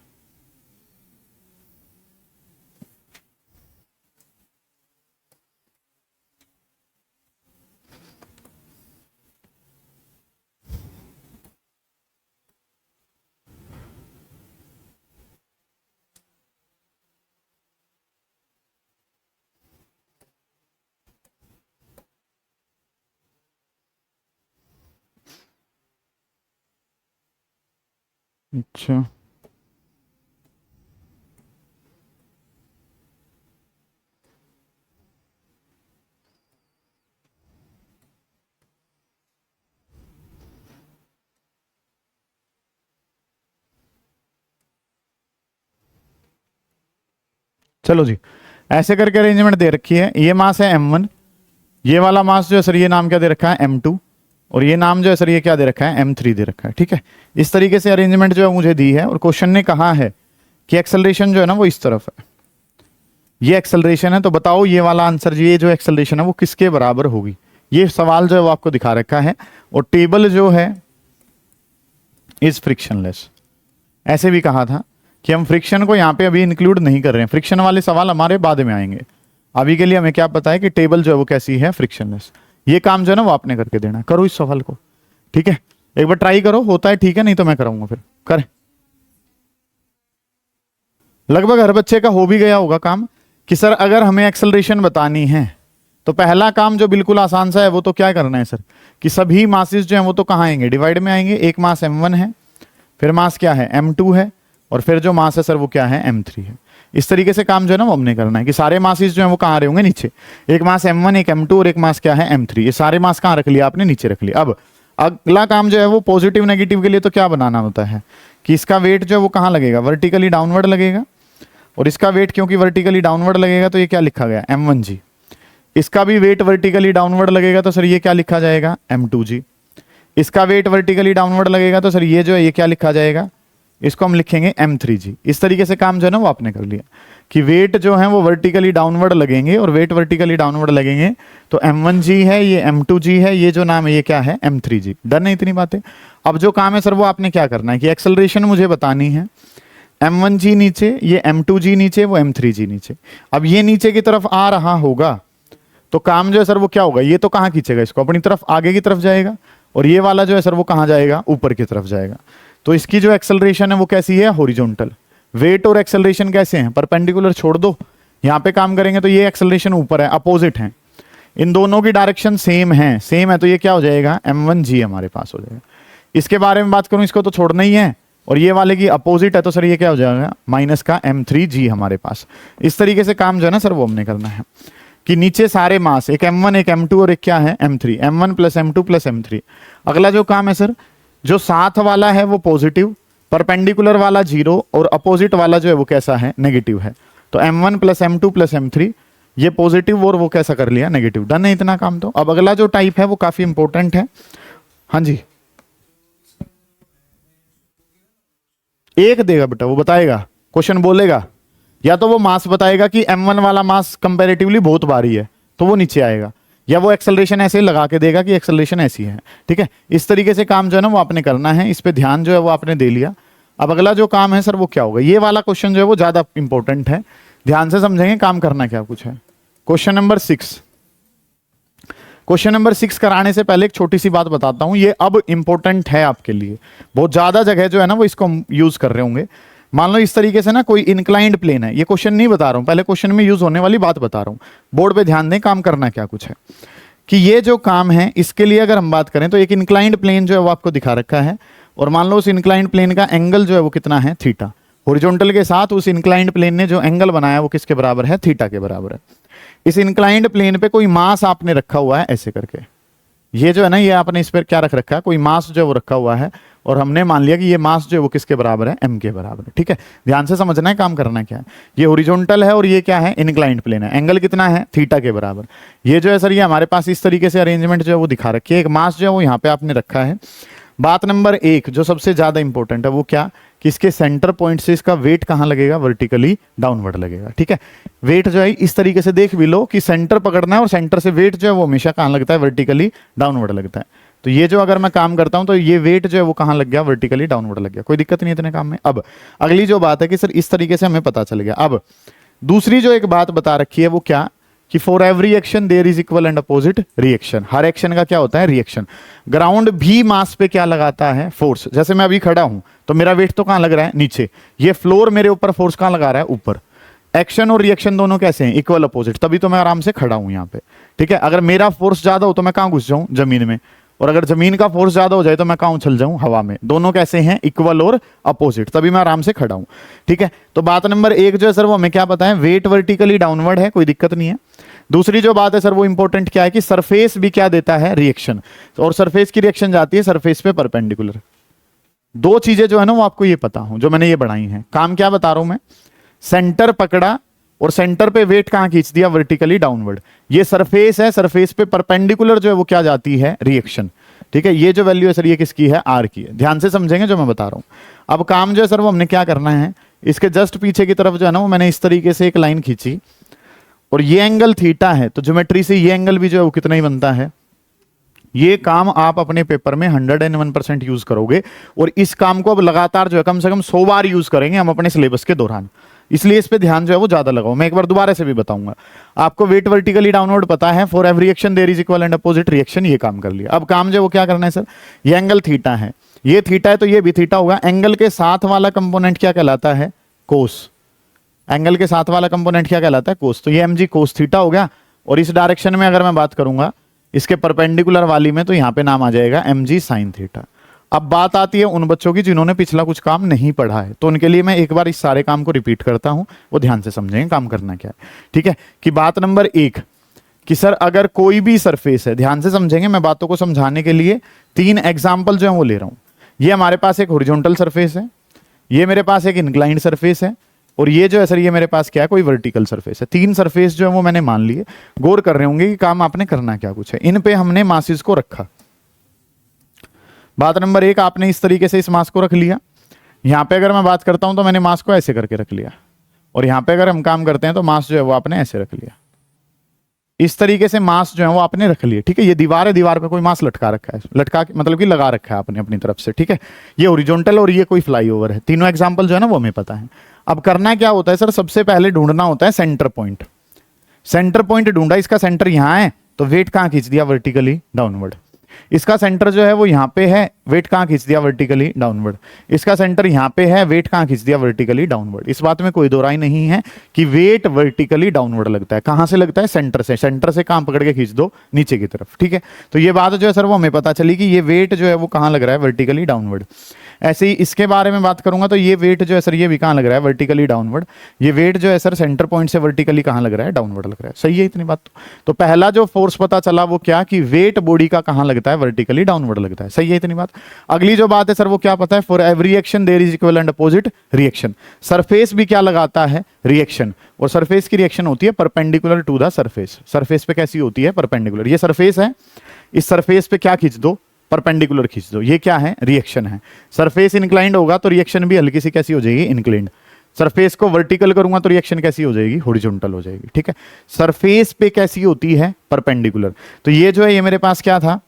अच्छा, चलो जी, ऐसे करके अरेंजमेंट दे रखी है। ये मास है m1, ये वाला मास जो है सर ये नाम क्या दे रखा है, m2, और ये नाम जो है सर ये क्या दे रखा है, m3 दे रखा है। ठीक है, इस तरीके से अरेंजमेंट जो है मुझे दी है, और क्वेश्चन ने कहा है कि एक्सेलरेशन जो है ना वो इस तरफ है, ये एक्सेलरेशन है, तो बताओ ये वाला आंसर, ये जो एक्सेलरेशन है वो किसके बराबर होगी। ये सवाल जो है वो आपको दिखा रखा है, और टेबल जो है इज फ्रिक्शनलेस। ऐसे भी कहा था कि हम फ्रिक्शन को यहाँ पे अभी इंक्लूड नहीं कर रहे हैं, फ्रिक्शन वाले सवाल हमारे बाद में आएंगे। अभी के लिए हमें क्या पता है कि टेबल जो है वो कैसी है, फ्रिक्शनलेस। ये काम जो है ना वो आपने करके देना है, करो इस सवाल को। ठीक है, एक बार ट्राई करो, होता है ठीक है, नहीं तो मैं कराऊंगा फिर, करें। लगभग हर बच्चे का हो भी गया होगा काम कि सर अगर हमें एक्सेलरेशन बतानी है तो पहला काम जो बिल्कुल आसान सा है वो तो क्या करना है सर, कि सभी मासेस जो है वो तो कहाँ आएंगे, डिवाइड में आएंगे। एक मास m1 है, फिर मास क्या है, m2 है, और फिर जो मास है सर वो क्या है, m3 है। इस तरीके से काम जो है ना वो हमने करना है कि सारे मासेस जो है वो कहाँ आ रहे होंगे, नीचे। एक मास m1, एक m2 और एक मास क्या है, m3। ये सारे मास कहाँ रख लिया आपने, नीचे रख लिया। अब अगला काम जो है वो पॉजिटिव नेगेटिव के लिए तो क्या बनाना होता है कि इसका वेट जो है वो कहाँ लगेगा, वर्टिकली डाउनवर्ड लगेगा, और इसका वेट क्योंकि वर्टिकली डाउनवर्ड लगेगा तो ये क्या लिखा गया, m1g। इसका भी वेट वर्टिकली डाउनवर्ड लगेगा तो सर ये क्या लिखा जाएगा, m2g। इसका वेट वर्टिकली डाउनवर्ड लगेगा तो सर ये जो है ये क्या लिखा जाएगा, इसको हम लिखेंगे m3g। इस तरीके से काम जो है ना वो आपने कर लिया कि वेट जो है वो वर्टिकली डाउनवर्ड लगेंगे, और वेट वर्टिकली डाउनवर्ड लगेंगे तो m1g है, ये m2g है, ये जो नाम है ये क्या है, m3g। डन है इतनी बातें। अब जो काम है सर वो आपने क्या करना है कि एक्सेलरेशन मुझे बतानी है, m1g नीचे, ये m2g नीचे, वो m3g नीचे। अब ये नीचे की तरफ आ रहा होगा तो काम जो है सर वो क्या होगा, ये तो कहाँ खींचेगा, इसको अपनी तरफ आगे की तरफ जाएगा, और ये वाला जो है सर वो कहाँ जाएगा, ऊपर की तरफ जाएगा। तो इसकी जो एक्सेलरेशन है वो कैसी है, हॉरिजॉन्टल। वेट और एक्सेलरेशन कैसे हैं, परपेंडिकुलर छोड़ दो, यहाँ पे काम करेंगे तो ये एक्सेलरेशन ऊपर है, अपोजिट है, इन दोनों की डायरेक्शन सेम है, सेम है, तो ये क्या हो जाएगा, m1g हमारे पास हो जाएगा। इसके बारे में बात करूं, इसको तो छोड़ना ही है, और ये वाले की अपोजिट है तो सर ये क्या हो जाएगा, माइनस का m3g हमारे पास। इस तरीके से काम जो है ना सर वो हमने करना है कि नीचे सारे मास, एक m1 एक m2 और एक क्या है, m3, m1 plus m2 plus m3। अगला जो काम है सर, जो साथ वाला है वो पॉजिटिव, परपेंडिकुलर वाला 0, और अपोजिट वाला जो है वो कैसा है, नेगेटिव है। तो m1 plus m2 plus m3 ये पॉजिटिव, और वो कैसा कर लिया, नेगेटिव। डन है इतना काम। तो अब अगला जो टाइप है वो काफी इंपॉर्टेंट है। हाँ जी, एक देगा बेटा, वो बताएगा, क्वेश्चन बोलेगा, या तो वो मास बताएगा कि m1 वाला मास कंपैरेटिवली बहुत भारी है तो वो नीचे आएगा, या वो एक्सेलरेशन ऐसे लगा के देगा कि एक्सेलरेशन ऐसी है, ठीक है। इस तरीके से काम जो है ना वो आपने करना है, इस पे ध्यान जो है वो आपने दे लिया। अब अगला जो काम है सर वो क्या होगा, ये वाला क्वेश्चन जो है वो ज्यादा इंपॉर्टेंट है, ध्यान से समझेंगे काम करना क्या कुछ है। क्वेश्चन नंबर 6, क्वेश्चन नंबर 6 कराने से पहले एक छोटी सी बात बताता हूं, ये अब इंपॉर्टेंट है आपके लिए, बहुत ज्यादा जगह जो है ना वो इसको यूज कर रहे होंगे। मान लो इस तरीके से ना कोई इंक्लाइंड प्लेन है, ये क्वेश्चन नहीं बता रहा हूं, पहले क्वेश्चन में यूज होने वाली बात बता रहा हूं, बोर्ड पे ध्यान दें काम करना क्या कुछ है। कि ये जो काम है इसके लिए अगर हम बात करें तो एक इंक्लाइंड प्लेन जो है वो आपको दिखा रखा है, और मान लो उस इंक्लाइंड प्लेन का एंगल जो है वो कितना है, थीटा। हॉरिजॉन्टल के साथ उस इंक्लाइंड प्लेन ने जो एंगल बनाया वो किसके बराबर है, थीटा के बराबर है। इस इंक्लाइंड प्लेन पे कोई मास आपने रखा हुआ है ऐसे करके, ये जो है ना ये आपने इस पर क्या रख रखा है, कोई मास जो है वो रखा हुआ है, और हमने मान लिया कि ये मास जो है वो किसके बराबर है, m के बराबर है, ठीक है। ध्यान से समझना है काम करना क्या है। ये हॉरिजॉन्टल है और ये क्या है, इंक्लाइंड प्लेन है, एंगल कितना है, थीटा के बराबर। ये जो है सर ये हमारे पास इस तरीके से अरेंजमेंट जो है वो दिखा रखी है, एक मास जो है वो यहाँ पे आपने रखा है। बात नंबर 1 जो सबसे ज्यादा इंपॉर्टेंट है वो क्या, कि इसके सेंटर पॉइंट से इसका वेट कहां लगेगा, वर्टिकली डाउनवर्ड लगेगा, ठीक है। वेट जो है इस तरीके से देख भी लो कि सेंटर पकड़ना है और सेंटर से वेट जो है वो हमेशा कहां लगता है, वर्टिकली डाउनवर्ड लगता है। तो ये जो अगर मैं काम करता हूं तो ये वेट जो है वो कहां लग गया, वर्टिकली डाउनवर्ड लग गया, कोई दिक्कत नहीं इतने काम में। अब अगली जो बात है कि सर इस तरीके से हमें पता चल गया। अब दूसरी जो एक बात बता रखी है वो क्या, कि for every action there is equal and opposite reaction. हर एक्शन का क्या होता है, रिएक्शन। ग्राउंड भी मास पे क्या लगाता है, फोर्स। जैसे मैं अभी खड़ा हूं तो मेरा वेट तो कहां लग रहा है, नीचे। ये फ्लोर मेरे ऊपर फोर्स कहां लगा रहा है, ऊपर। एक्शन और रिएक्शन दोनों कैसे हैं, इक्वल अपोजिट, तभी तो मैं आराम से खड़ा हूं यहाँ पे, ठीक है। अगर मेरा फोर्स ज्यादा हो तो मैं कहां घुस जाऊं, जमीन में, और अगर जमीन का फोर्स ज्यादा हो जाए तो मैं कहां उछल जाऊं, हवा में। दोनों कैसे हैं, इक्वल और अपोजिट, तभी मैं आराम से खड़ा हूं, ठीक है। तो बात नंबर 1 जो है सर वो हमें क्या पता है, वेट वर्टिकली डाउनवर्ड है, कोई दिक्कत नहीं है। दूसरी जो बात है सर वो इंपॉर्टेंट क्या है, कि सरफेस भी क्या देता है, रिएक्शन, और सरफेस की रिएक्शन जाती है सरफेस पे परपेंडिकुलर। दो चीजें जो है ना वो आपको ये पता हो, जो मैंने ये बढ़ाई हैं। काम क्या बता रहा हूं मैं, सेंटर पकड़ा और सेंटर पे वेट कहां खींच दिया, वर्टिकली डाउनवर्ड। ये सरफेस है, सरफेस पे परपेंडिकुलर जो है वो क्या जाती है, रिएक्शन, ठीक है। ये जो वैल्यू है सर ये किसकी है, आर की है। ध्यान से समझेंगे जो मैं बता रहा हूं। अब काम जो है सर वो हमने क्या करना है, इसके जस्ट पीछे की तरफ जो है ना वो मैंने इस तरीके से एक लाइन खींची, और ये एंगल थीटा है, तो ज्योमेट्री से ये एंगल भी जो है वो कितना ही बनता है। ये काम आप अपने पेपर में 101% यूज करोगे, और इस काम को अब लगातार जो है कम से कम 100 बार यूज करेंगे हम अपने सिलेबस के दौरान, इसलिए इस पे ध्यान जो है वो ज्यादा लगाओ। मैं एक बार दोबारा से भी बताऊंगा आपको, वेट वर्टिकली डाउनवर्ड पता है, for every action there is equal and opposite reaction, ये काम कर लिया। अब काम जो है वो क्या करना है सर, ये एंगल थीटा है, ये थीटा है तो ये भी थीटा होगा। एंगल के साथ वाला कंपोनेंट क्या कहलाता है, कोस। एंगल के साथ वाला कंपोनेंट क्या कहलाता है, कोस। तो ये mg कोस थीटा हो गया, और इस डायरेक्शन में अगर मैं बात करूंगा इसके परपेंडिकुलर वाली में, तो यहां पे नाम आ जाएगा mg साइन थीटा। अब बात आती है उन बच्चों की जिन्होंने पिछला कुछ काम नहीं पढ़ा है, तो उनके लिए मैं एक बार इस सारे काम को रिपीट करता हूं, वो ध्यान से समझेंगे काम करना क्या है, ठीक है। कि बात नंबर 1 कि सर अगर कोई भी सरफेस है, ध्यान से समझेंगे, मैं बातों को समझाने के लिए 3 एग्जाम्पल जो है वो ले रहा हूं। ये हमारे पास एक हॉरिजॉन्टल सरफेस है, ये मेरे पास एक इंक्लाइंड सरफेस है, और ये जो है सर ये मेरे पास क्या है, कोई वर्टिकल सरफेस है। 3 सरफेस जो है वो मैंने मान लिए। गौर कर रहे होंगे कि काम आपने करना क्या कुछ है। इन पे हमने मासेस को रखा। बात नंबर 1, आपने इस तरीके से इस मास को रख लिया। यहां पे अगर मैं बात करता हूं तो मैंने मास को ऐसे करके रख लिया, और यहां पे अगर हम काम करते हैं तो मास जो है वो आपने ऐसे रख लिया। इस तरीके से मास जो है वो आपने रख लिए, ठीक है। ये दीवार है, दीवार पे कोई मास लटका रखा है, लटका मतलब कि लगा रखा है आपने अपनी तरफ से, ठीक है। ये हॉरिजॉन्टल और ये कोई फ्लाईओवर है। तीनों एग्जांपल जो है ना वो हमें पता है। अब करना क्या होता है सर, सबसे पहले ढूंढना होता है सेंटर पॉइंट। सेंटर पॉइंट ढूंढा, इसका सेंटर यहां है तो वेट कहां खींच दिया, वर्टिकली डाउनवर्ड। इसका सेंटर जो है वो यहां पे है, वेट कहां खींच दिया, वर्टिकली डाउनवर्ड। इसका सेंटर यहां पे है, वेट कहां खींच दिया, वर्टिकली डाउनवर्ड। इस बात में कोई दो राय नहीं है कि वेट वर्टिकली डाउनवर्ड लगता है। कहां से लगता है, सेंटर से। सेंटर से कहां पकड़ के खींच दो, नीचे की तरफ, ठीक है। तो ये बात जो है सर वो हमें पता चली कि ये वेट जो है वो कहां लग रहा है, वर्टिकली डाउनवर्ड। ऐसे ही इसके बारे में बात करूंगा तो ये वेट जो है सर ये भी कहां लग रहा है, वर्टिकली डाउनवर्ड। ये वेट जो है सर सेंटर पॉइंट से वर्टिकली कहां लग रहा है, डाउनवर्ड लग रहा है। सही है इतनी बात। तो पहला जो फोर्स पता चला वो क्या, कि वेट बॉडी का कहां लगता है, वर्टिकली डाउनवर्ड लगता है। सही है इतनी बात। अगली जो बात है सर वो क्या पता है, for every action there is equal and opposite reaction. Surface भी क्या लगाता है, रिएक्शन, और सरफेस की रिएक्शन होती है perpendicular to the surface. Surface पे कैसी होती है, परपेंडिकुलर। ये सरफेस है, इस सरफेस पे क्या खींच दो, परपेंडिकुलर खींच दो। ये क्या है, रिएक्शन है। सरफेस इंक्लाइंड होगा तो रिएक्शन भी हल्की सी कैसी हो जाएगी, इंक्लाइंड। सरफेस को वर्टिकल करूंगा तो रिएक्शन कैसी हो जाएगी, हॉरिजॉन्टल हो जाएगी। ठीक है, सरफेस पे कैसी होती है, परपेंडिकुलर। तो ये जो है ये मेरे पास क्या था,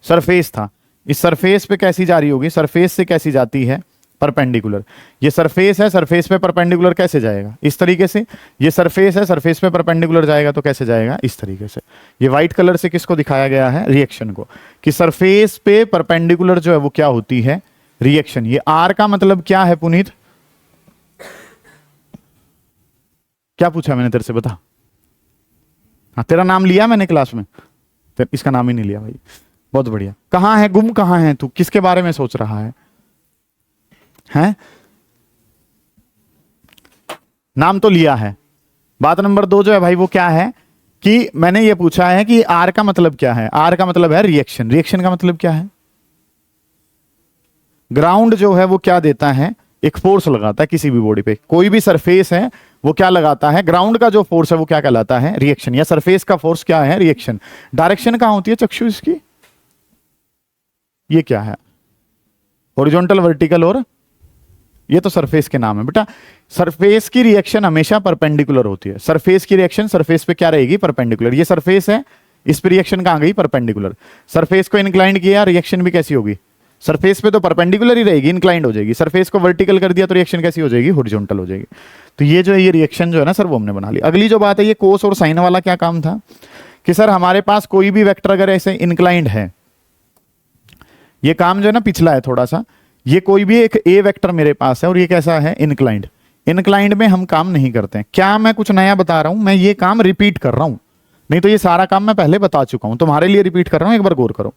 सरफेस था, इस सरफेस पे कैसी जा रही होगी, सरफेस से कैसी जाती है, परपेंडिकुलर। ये सरफेस है, सरफेस पे परपेंडिकुलर कैसे जाएगा, इस तरीके से। ये सरफेस है, सरफेस पे परपेंडिकुलर जाएगा तो कैसे जाएगा, इस तरीके से। ये व्हाइट कलर से किसको दिखाया गया है, रिएक्शन को, कि सरफेस पे परपेंडिकुलर जो है वो क्या होती है, रिएक्शन। ये आर का मतलब क्या है पुनीत, क्या पूछा मैंने तेरे से, बता। हाँ, तेरा नाम लिया मैंने क्लास में, इसका नाम ही नहीं लिया भाई। बहुत बढ़िया। कहां है, गुम कहां है तू, किसके बारे में सोच रहा है, हैं? नाम तो लिया है। बात नंबर 2 जो है भाई वो क्या है कि मैंने ये पूछा है कि आर का मतलब क्या है। आर का मतलब है रिएक्शन। रिएक्शन का मतलब क्या है, ग्राउंड जो है वो क्या देता है, एक फोर्स लगाता है किसी भी बॉडी पे। कोई भी सरफेस है वो क्या लगाता है, ग्राउंड का जो फोर्स है वो क्या कहलाता है, रिएक्शन। या सरफेस का फोर्स क्या है, रिएक्शन। डायरेक्शन कहां होती है चक्षु इसकी, ये क्या है, हॉरिजॉन्टल, वर्टिकल, और ये तो सरफेस के नाम है बेटा। सरफेस की रिएक्शन हमेशा परपेंडिकुलर होती है। सरफेस की रिएक्शन सरफेस पे क्या रहेगी, परपेंडिकुलर। ये सरफेस है, इस पे रिएक्शन कहां गई, परपेंडिकुलर। सरफेस को इंक्लाइंड किया, रिएक्शन भी कैसी होगी, सरफेस पे तो परपेंडिकुलर ही रहेगी, इंक्लाइंड हो जाएगी। सरफेस को वर्टिकल कर दिया तो रिएक्शन कैसी हो जाएगी, हॉरिजॉन्टल हो जाएगी। तो ये जो है ये रिएक्शन जो है ना सर वो हमने बना ली। अगली जो बात है, ये कोस और साइन वाला क्या काम था कि सर हमारे पास कोई भी वेक्टर अगर ऐसे इंक्लाइंड है, ये काम जो है ना पिछला है थोड़ा सा। ये कोई भी एक ए वेक्टर मेरे पास है और ये कैसा है, इंक्लाइंड। इंक्लाइंड में हम काम नहीं करते हैं। क्या मैं कुछ नया बता रहा हूं, मैं ये काम रिपीट कर रहा हूं, नहीं तो ये सारा काम मैं पहले बता चुका हूं, तुम्हारे लिए रिपीट कर रहा हूं। एक बार गौर करो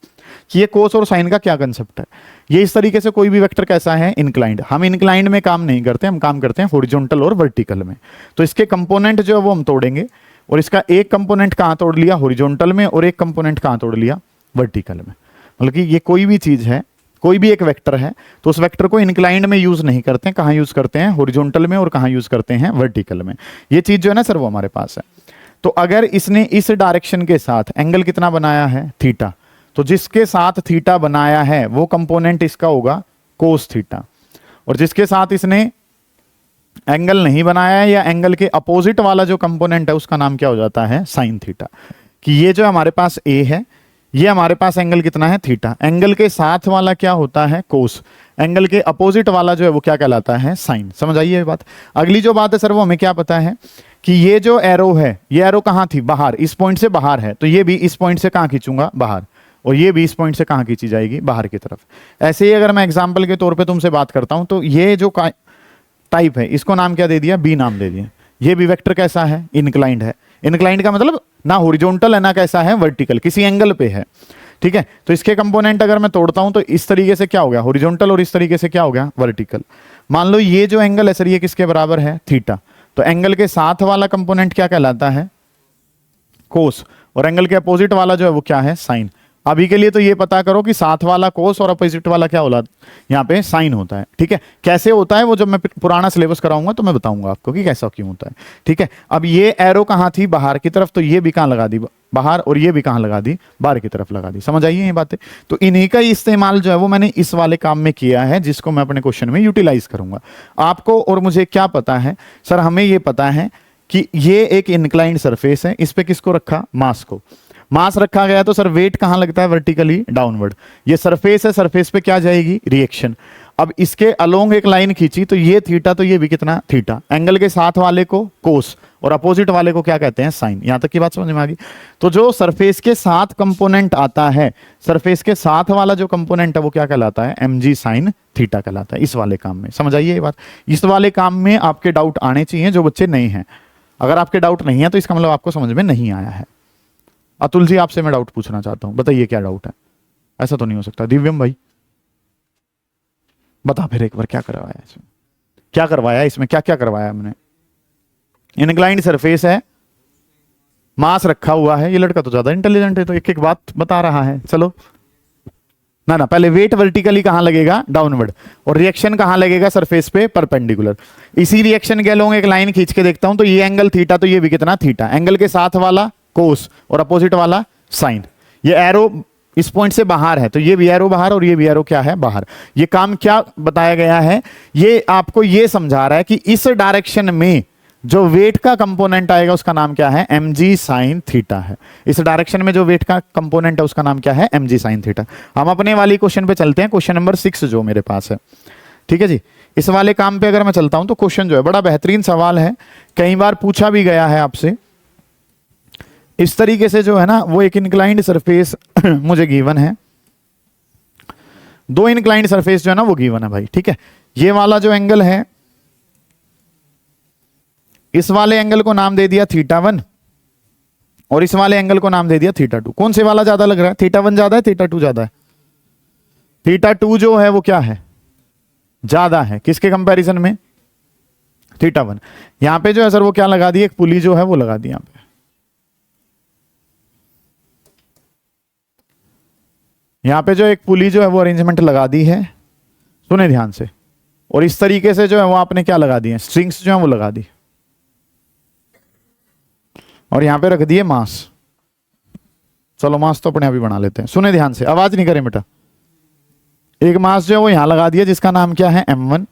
कि ये कोस और साइन का क्या कंसेप्ट है। ये इस तरीके से कोई भी वेक्टर कैसा है, इंक्लाइंड। हम इंक्लाइंड में काम नहीं करते, हम काम करते हैं हॉरिजॉन्टल और वर्टिकल में। तो इसके कंपोनेंट जो है वो हम तोड़ेंगे, और इसका एक कंपोनेंट कहां तोड़ लिया, हॉरिजॉन्टल में, और एक कंपोनेंट कहां तोड़ लिया, वर्टिकल में। मतलब कि ये कोई भी चीज है, कोई भी एक वेक्टर है, तो उस वेक्टर को इंक्लाइंड में यूज नहीं करते हैं। कहां यूज करते हैं, हॉरिजॉन्टल में, और कहां यूज करते हैं, वर्टिकल में। ये चीज जो है ना सर वो हमारे पास है। तो अगर इसने इस डायरेक्शन के साथ एंगल कितना बनाया है, थीटा, तो जिसके साथ थीटा बनाया है वो कंपोनेंट इसका होगा कोस थीटा, और जिसके साथ इसने एंगल नहीं बनाया है या एंगल के अपोजिट वाला जो कंपोनेंट है उसका नाम क्या हो जाता है, साइन थीटा। कि ये जो हमारे पास ए है, ये हमारे पास एंगल कितना है, थीटा। एंगल के साथ वाला क्या होता है, कोस। एंगल के अपोजिट वाला जो है वो क्या कहलाता है, साइन। समझ आइए ये बात। अगली जो बात है सर वो हमें क्या पता है कि ये जो एरो है, ये एरो कहां थी, बाहर, इस पॉइंट से बाहर है, तो ये भी इस पॉइंट से कहां खींचूंगा, बाहर, और ये भी इस पॉइंट से कहां खींची जाएगी, बाहर की तरफ। ऐसे ही अगर मैं एग्जाम्पल के तौर पर तुमसे बात करता हूं, तो ये जो टाइप है इसको नाम क्या दे दिया, बी नाम दे दिया। ये भी वेक्टर कैसा है, इंक्लाइंड है। इंक्लाइंड का मतलब ना हॉरिजॉन्टल है ना कैसा है, वर्टिकल, किसी एंगल पे है। ठीक है, तो इसके कंपोनेंट अगर मैं तोड़ता हूं तो इस तरीके से क्या हो गया, हॉरिजॉन्टल, और इस तरीके से क्या हो गया, वर्टिकल। मान लो ये जो एंगल है सर ये किसके बराबर है, थीटा। तो एंगल के साथ वाला कंपोनेंट क्या कहलाता है, कोस, और एंगल के अपोजिट वाला जो है वो क्या है, साइन। अभी के लिए तो ये पता करो कि साथ वाला कोस और अपोजिट वाला क्या होला, यहाँ पे साइन होता है। ठीक है, कैसे होता है वो जब मैं पुराना सिलेबस कराऊंगा तो मैं बताऊंगा आपको कि कैसा क्यों होता है। ठीक है, अब ये एरो कहाँ थी, बाहर की तरफ, तो ये भी कहाँ लगा दी, बाहर, और ये भी कहाँ लगा दी, बाहर की तरफ लगा दी। समझ आइए ये बातें। तो इन्हीं का इस्तेमाल जो है वो मैंने इस वाले काम में किया है, जिसको मैं अपने क्वेश्चन में यूटिलाइज करूंगा। आपको और मुझे क्या पता है सर, हमें ये पता है कि ये एक इंक्लाइंड सरफेस है, इस पे किसको रखा, मास को। मास रखा गया तो सर वेट कहां लगता है, वर्टिकली डाउनवर्ड। ये सरफेस है, सरफेस पे क्या जाएगी, रिएक्शन। अब इसके अलोंग एक लाइन खींची तो ये थीटा, तो ये भी कितना, थीटा। एंगल के साथ वाले को कोस और अपोजिट वाले को क्या कहते हैं, साइन। यहां तक की बात समझ में आ गई। तो जो सरफेस के साथ कंपोनेंट आता है, सरफेस के साथ वाला जो कंपोनेंट है वो क्या कहलाता है, mg साइन थीटा कहलाता है इस वाले काम में। समझ आइए ये बात। इस वाले काम में आपके डाउट आने चाहिए जो बच्चे नहीं हैं। अगर आपके डाउट नहीं है तो इसका मतलब आपको समझ में नहीं आया है। अतुल जी आपसे मैं डाउट पूछना चाहता हूं, बताइए क्या डाउट है। ऐसा तो नहीं हो सकता। दिव्यम भाई बता फिर एक बार, क्या करवाया इसमें, क्या करवाया इसमें, क्या क्या करवाया हमने। इनक्लाइंड सरफेस है, मास रखा हुआ है। ये लड़का तो ज्यादा इंटेलिजेंट है, तो एक एक बात बता रहा है। चलो ना ना, पहले वेट वर्टिकली कहां लगेगा, डाउनवर्ड, और रिएक्शन कहां लगेगा, सरफेस पे परपेंडिकुलर। इसी रिएक्शन के लोग एक लाइन खींच के देखता हूं तो ये एंगल थीटा, तो ये भी कितना, थीटा। एंगल के साथ वाला कोस और अपोजिट वाला साइन। ये एरो इस पॉइंट से बाहर है, तो ये भी एरो बाहर और ये भी एरो क्या है, बाहर। ये काम क्या बताया गया है, ये आपको ये समझा रहा है कि इस डायरेक्शन में जो वेट का कंपोनेंट आएगा उसका नाम क्या है, mg sin थीटा है। इस डायरेक्शन में जो वेट का कंपोनेंट है उसका नाम क्या है, mg sin थीटा। हम अपने वाली क्वेश्चन पे चलते हैं, क्वेश्चन नंबर 6 जो मेरे पास है, ठीक है जी। इस वाले काम पे अगर मैं चलता हूं तो क्वेश्चन जो है बड़ा बेहतरीन सवाल है, कई बार पूछा भी गया है आपसे। इस तरीके से जो है ना, वो एक इंक्लाइंड सरफेस मुझे गिवन है, दो इंक्लाइंड सरफेस जो है ना वो गिवन है भाई, ठीक है। ये वाला जो एंगल है, इस वाले एंगल को नाम दे दिया θ1 और इस वाले एंगल को नाम दे दिया θ2। कौन से वाला ज्यादा लग रहा है, θ1 ज्यादा है θ2 ज्यादा है? θ2 जो है वो क्या है, ज्यादा है। किसके कंपैरिजन में, θ1। यहां पे जो है सर वो क्या लगा दी, एक पुली जो है वो लगा दी यहां पे, यहां पे जो एक पुली जो है वो अरेंजमेंट लगा दी है, सुने ध्यान से। और इस तरीके से जो है वो आपने क्या लगा दी है, स्ट्रिंग्स जो है वो लगा दी, और यहां पे रख दिए मास। चलो मास तो अपने अभी बना लेते हैं, सुने ध्यान से, आवाज नहीं करें बेटा। एक मास जो है वो यहां लगा दिया जिसका नाम क्या है m1,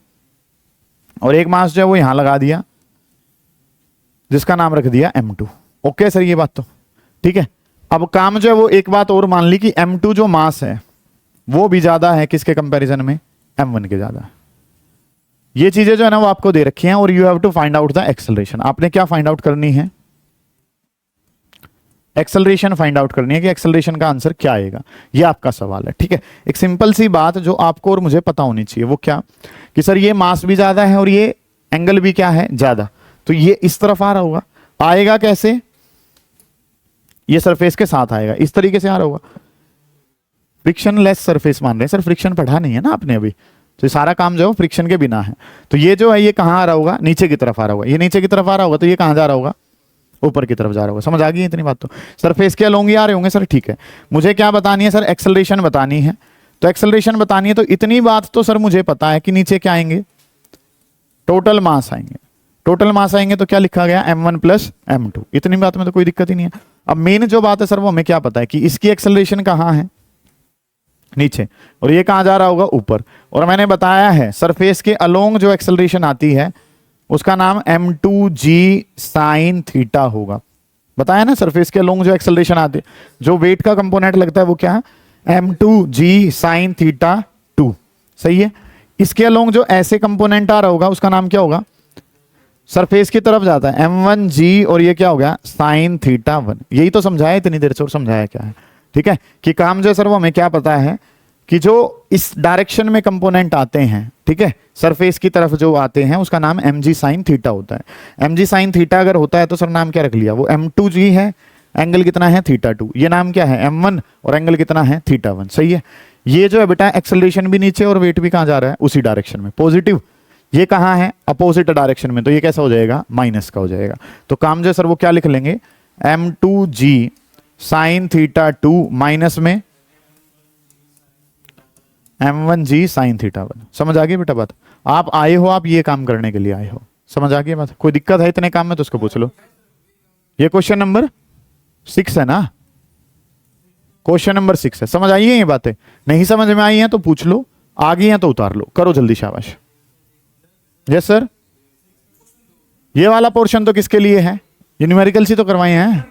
और एक मास जो है वो यहां लगा दिया जिसका नाम रख दिया m2। ओके सर, ये बात तो ठीक है। अब काम जो है वो एक बात और मान ली कि m2 जो मास है वो भी ज्यादा है किसके कंपैरिजन में, m1 के ज्यादा। ये चीजें जो है ना वो आपको दे रखी हैं, और you have to find out the acceleration. आपने क्या फाइंड आउट करनी है, एक्सेलरेशन फाइंड आउट करनी है कि एक्सेलरेशन का आंसर क्या आएगा, ये आपका सवाल है, ठीक है। एक सिंपल सी बात जो आपको और मुझे पता होनी चाहिए वो क्या, कि सर ये मास भी ज्यादा है और ये एंगल भी क्या है, ज्यादा। तो ये इस तरफ आ रहा होगा, आएगा कैसे, ये सरफेस के साथ आएगा, इस तरीके से आ रहा होगा। फ्रिक्शन लेस सरफेस मान रहे हैं सर, फ्रिक्शन पढ़ा नहीं है ना आपने अभी, तो सारा काम जो है फ्रिक्शन के बिना है। तो ये जो है ये कहां आ रहा होगा, नीचे की तरफ आ रहा होगा। ये नीचे की तरफ आ रहा होगा तो ये कहां जा रहा होगा, ऊपर की तरफ जा रहा होगा। समझ आ गई इतनी बात तो, सरफेस के अलोंग ही आ रहे होंगे सर, ठीक है। मुझे क्या बतानी है सर, एक्सेलरेशन बतानी है। तो एक्सेलरेशन बतानी है तो इतनी बात तो सर मुझे पता है कि नीचे क्या आएंगे, टोटल मास आएंगे। टोटल मास आएंगे तो क्या लिखा गया, m1 प्लस m2। इतनी बात में तो कोई दिक्कत ही नहीं है। अब मेन जो बात है सर वो हमें क्या पता है कि इसकी एक्सेलरेशन कहाँ है, नीचे, और ये कहां जा रहा होगा, ऊपर। और मैंने बताया है सरफेस के अलोंग जो एक्सेलरेशन आती है उसका नाम m2g sin थीटा होगा। बताया ना, सरफेस के अलोंग जो एक्सेलरेशन आती है, जो वेट का कंपोनेंट लगता है वो क्या है, m2g sin थीटा 2। सही है। इसके अलोंग जो ऐसे कंपोनेंट आ रहा होगा उसका नाम क्या होगा, सरफेस की तरफ जाता है m1g, और ये क्या हो गया, sin थीटा 1। यही तो समझाया इतनी देर से, और समझाया क्या है, ठीक है। कि काम जो सर वो हमें क्या पता है कि जो इस डायरेक्शन में कंपोनेंट आते हैं, ठीक है, सरफेस की तरफ जो आते हैं उसका नाम mg sin थीटा होता है। mg sin थीटा अगर होता है तो सर नाम क्या रख लिया, वो m2g है, एंगल कितना है θ2, ये नाम क्या है m1, और एंगल कितना है θ1। सही है। ये जो है बेटा एक्सेलरेशन भी नीचे और वेट भी कहां जा रहा है, उसी डायरेक्शन में, पॉजिटिव। ये कहां है, अपोजिट डायरेक्शन में, तो ये कैसा हो जाएगा, माइनस का हो जाएगा। तो काम जो सर वो क्या लिख लेंगे, m2g sin थीटा 2 माइनस में m1g sin थीटा 1। समझ आ गई बेटा बात, आप आए हो, आप ये काम करने के लिए आए हो, समझ आ गई बात। कोई दिक्कत है इतने काम में तो उसको पूछ लो। ये क्वेश्चन नंबर 6 है ना, क्वेश्चन नंबर 6 है। समझ आई है ये बातें, नहीं समझ में आई हैं तो पूछ लो, आ गई हैं तो उतार लो, करो जल्दी, शाबाश। यस सर, ये वाला पोर्शन तो किसके लिए है, ये न्यूमेरिकल ही तो करवाए हैं।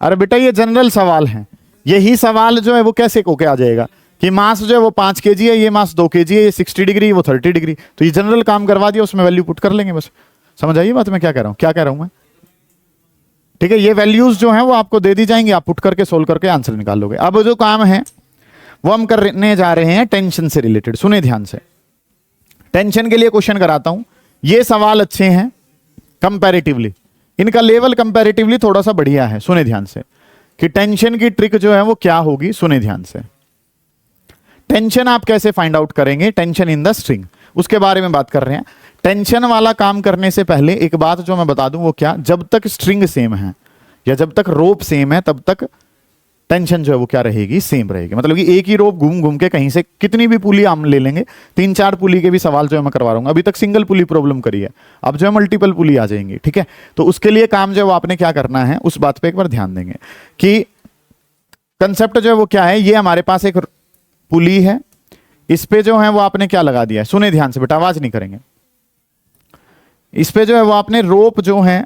अरे बेटा ये जनरल सवाल है, यही सवाल जो है वो कैसे को क्या आ जाएगा कि मास जो है वो 5 kg है, ये मास 2 kg है, ये 60 डिग्री, वो 30 डिग्री। तो ये जनरल काम करवा दिया, उसमें वैल्यू पुट कर लेंगे बस। समझ आइए बात मैं क्या कह रहा हूं, क्या कह रहा हूं मैं, ठीक है। ये वैल्यूज जो है वो आपको दे दी जाएंगी, आप पुट करके सोल्व करके आंसर निकाल लोगे। अब जो काम है वो हम करने जा रहे हैं टेंशन से रिलेटेड। सुने ध्यान से, टेंशन के लिए क्वेश्चन कराता हूं। ये सवाल अच्छे हैं कंपैरेटिवली, इनका लेवल कंपैरेटिवली थोड़ा सा बढ़िया है। सुने ध्यान से कि टेंशन की ट्रिक जो है वो क्या होगी, सुने ध्यान से। टेंशन आप कैसे फाइंड आउट करेंगे, टेंशन इन द स्ट्रिंग, उसके बारे में बात कर रहे हैं। टेंशन वाला काम करने से पहले एक बात जो मैं बता दूं वो क्या, जब तक स्ट्रिंग सेम है या जब तक रोप सेम है तब तक टेंशन जो है वो क्या रहेगी, सेम रहेगी। मतलब कि एक ही रोप घूम घूम के कहीं से कितनी भी पुली हम ले लेंगे, 3-4 पुली के भी सवाल जो है मैं करवा रहा हूं। अभी तक सिंगल पुली प्रॉब्लम करी है, अब जो है मल्टीपल पुली आ जाएंगी, ठीक है। तो उसके लिए काम जो है वो आपने क्या करना है, उस बात पे एक बार ध्यान देंगे कि कंसेप्ट जो है वो क्या है, ये हमारे पास एक पुली है, इस पे जो है वो आपने क्या लगा दिया है, सुने ध्यान से बेटा, आवाज नहीं करेंगे। इस पे जो है वो आपने रोप जो है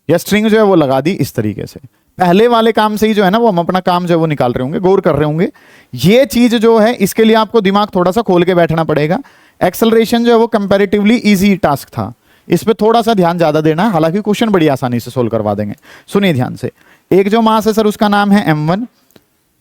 या स्ट्रिंग जो है वो लगा दी इस तरीके से। पहले वाले काम से ही जो है ना वो हम अपना काम जो है वो निकाल रहे होंगे, गौर कर रहे होंगे। ये चीज जो है इसके लिए आपको दिमाग थोड़ा सा खोल के बैठना पड़ेगा। एक्सेलरेशन जो है वो कंपैरेटिवली इजी टास्क था, इस पे थोड़ा सा ध्यान ज्यादा देना है, हालांकि क्वेश्चन बड़ी आसानी से सोल्व करवा देंगे। सुनिए ध्यान से, एक जो मास है सर उसका नाम है m1,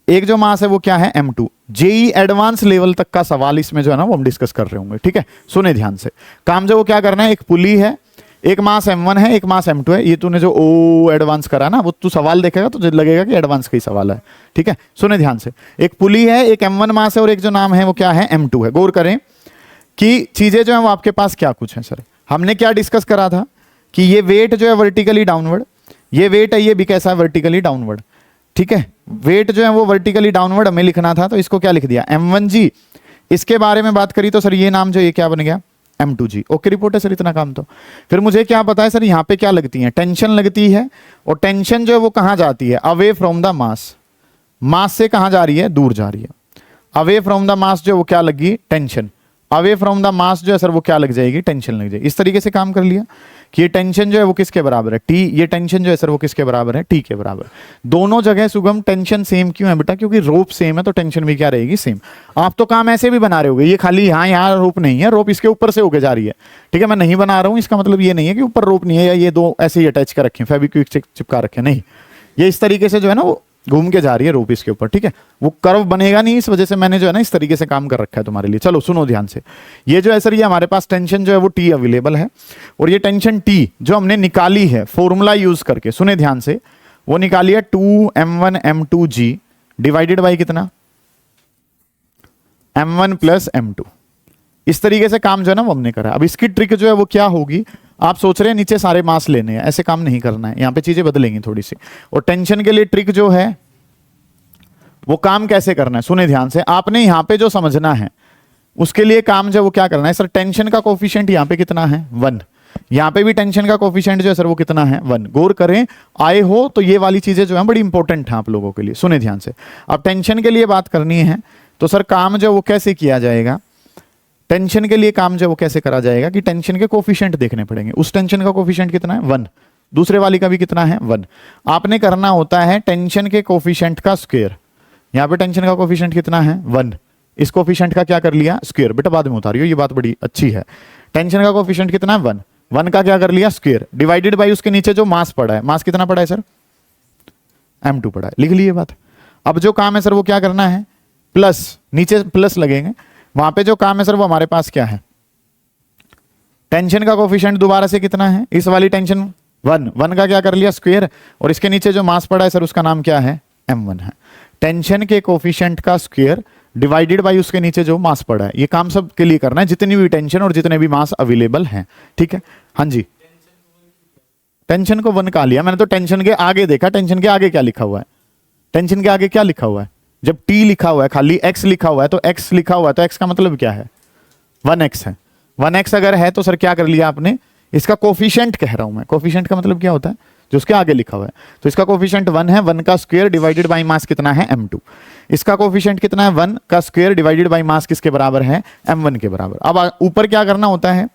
एक जो मास है वो क्या है m2। जेई एडवांस लेवल तक का सवाल इसमें जो है ना वो हम डिस्कस कर रहे होंगे, ठीक है। सुने ध्यान से, काम जो वो क्या करना है, एक पुली है, एक मास m1 है, एक मास m2 है। ये तूने जो ओ एडवांस करा ना, वो तू सवाल देखेगा तो लगेगा कि एडवांस का ही सवाल है, ठीक है। सुने ध्यान से, एक पुली है, एक m1 मास है और एक जो नाम है वो क्या है m2 है। गौर करें कि चीजें जो है वो आपके पास क्या कुछ है सर। हमने क्या डिस्कस करा था कि ये वेट जो है वर्टिकली डाउनवर्ड, ये वेट है ये भी कैसा है, वर्टिकली डाउनवर्ड, ठीक है। वेट जो है वो वर्टिकली डाउनवर्ड हमें लिखना था, तो इसको क्या लिख दिया m1g। इसके बारे में बात करी तो सर ये नाम जो ये क्या बन गया m2g। ओके रिपोर्ट है सर, इतना काम। तो फिर मुझे क्या पता है सर, यहाँ पे क्या लगती है, टेंशन लगती है, और टेंशन जो है वो कहाँ जाती है, अवे फ्रॉम द मास। मास से कहाँ जा रही है, दूर जा रही है। अवे फ्रॉम द मास जो है वो क्या लगी, tension. Away from the mass जो है सर वो क्या लग जाएगी, टेंशन लग जाएगी। इस तरीके से काम कर लिया कि ये टेंशन जो है वो किसके बराबर है, टी। ये टेंशन जो है सर वो किसके बराबर है, टी के बराबर। दोनों जगह सुगम टेंशन सेम क्यों है बेटा, क्योंकि रोप सेम है तो टेंशन भी क्या रहेगी, सेम। आप तो काम ऐसे भी बना रहे होगे, ये खाली यहाँ रोप नहीं है, रोप इसके ऊपर से होके जा रही है, ठीक है। मैं नहीं बना रहा हूँ, इसका मतलब ये नहीं है कि ऊपर रोप नहीं है या ये दो ऐसे ही अटैच कर रखे हैं, फेविक्विक से चिपका रखे, नहीं। ये इस तरीके से जो है ना वो घूम के जा रही है रोप इसके ऊपर, ठीक है। वो कर्व बनेगा नहीं, इस वजह से मैंने जो है ना इस तरीके से काम कर रखा है तुम्हारे लिए। चलो सुनो ध्यान से, ये जो है सर ये हमारे पास टेंशन जो है वो टी अवेलेबल है, और ये टेंशन टी जो हमने निकाली है फॉर्मूला यूज करके, सुने ध्यान से, वो निकाली है 2m1 m2g डिवाइडेड बाई कितना, m1 प्लस m2। इस तरीके से काम जो है ना वो हमने करा। अब इसकी ट्रिक जो है वो क्या होगी, आप सोच रहे हैं नीचे सारे मास लेने हैं, ऐसे काम नहीं करना है, यहां पे चीजें बदलेंगी थोड़ी सी। और टेंशन के लिए ट्रिक जो है वो काम कैसे करना है, सुने ध्यान से। आपने यहां पे जो समझना है उसके लिए काम जो है वो क्या करना है सर, टेंशन का कोफिशिएंट यहां पे कितना है, 1। यहां पे भी टेंशन का कोफिशिएंट जो है सर वो कितना है, 1। गौर करें, आए हो तो ये वाली चीजें जो है बड़ी इंपॉर्टेंट है आप लोगों के लिए, सुने ध्यान से। अब टेंशन के लिए बात करनी है तो सर काम जो वो कैसे किया जाएगा, टेंशन के लिए काम जो वो कैसे करा जाएगा कि टेंशन के कोफिशिएंट देखने पड़ेंगे। उस टेंशन का कोफिशिएंट कितना है, 1। दूसरे वाली का भी कितना है, 1। आपने करना होता है टेंशन के कोफिशिएंट का स्क्वायर। यहां पे टेंशन का कोफिशिएंट कितना है, 1। इस कोफिशिएंट का क्या कर लिया, स्क्वायर। बेटा बाद में उतारियो, ये बात बड़ी अच्छी है। टेंशन का कोफिशिएंट कितना है, 1। 1 का क्या कर लिया, स्क्वायर, डिवाइडेड बाई उसके नीचे जो मास पड़ा है। मास कितना पड़ा है सर, m2 पड़ा है, लिख लिए बात। अब जो काम है सर वो क्या करना है, प्लस, नीचे प्लस लगेंगे, वहां पे जो काम है सर वो हमारे पास क्या है, टेंशन का कोफिशिएंट दोबारा से कितना है, इस वाली टेंशन 1। 1 का क्या कर लिया, स्क्वायर, और इसके नीचे जो मास पड़ा है सर उसका नाम क्या है, m1 है। टेंशन के कोफिशिएंट का स्क्वायर डिवाइडेड बाई उसके नीचे जो मास पड़ा है। ये काम सब के लिए करना है, जितनी भी टेंशन और जितने भी मास अवेलेबल हैं, ठीक है। हाँ जी, टेंशन को 1 का लिया मैंने, तो टेंशन के आगे देखा, टेंशन के आगे क्या लिखा हुआ है, टेंशन के आगे क्या लिखा हुआ है, जब t लिखा हुआ है, खाली x लिखा हुआ है, तो x लिखा हुआ है तो x का मतलब क्या है, 1x है। 1x अगर है तो सर क्या कर लिया आपने, इसका कोफिशिएंट कह रहा हूं मैं। कोफिशिएंट का मतलब क्या होता है, जो उसके आगे लिखा हुआ है। तो इसका कोफिशिएंट 1 है, 1 का स्क्वायर डिवाइडेड बाई मास कितना है, m2। इसका कोफिशिएंट कितना है, 1 का स्क्वायर डिवाइडेड बाई मास किसके बराबर है, m1 के बराबर। अब ऊपर क्या करना होता है,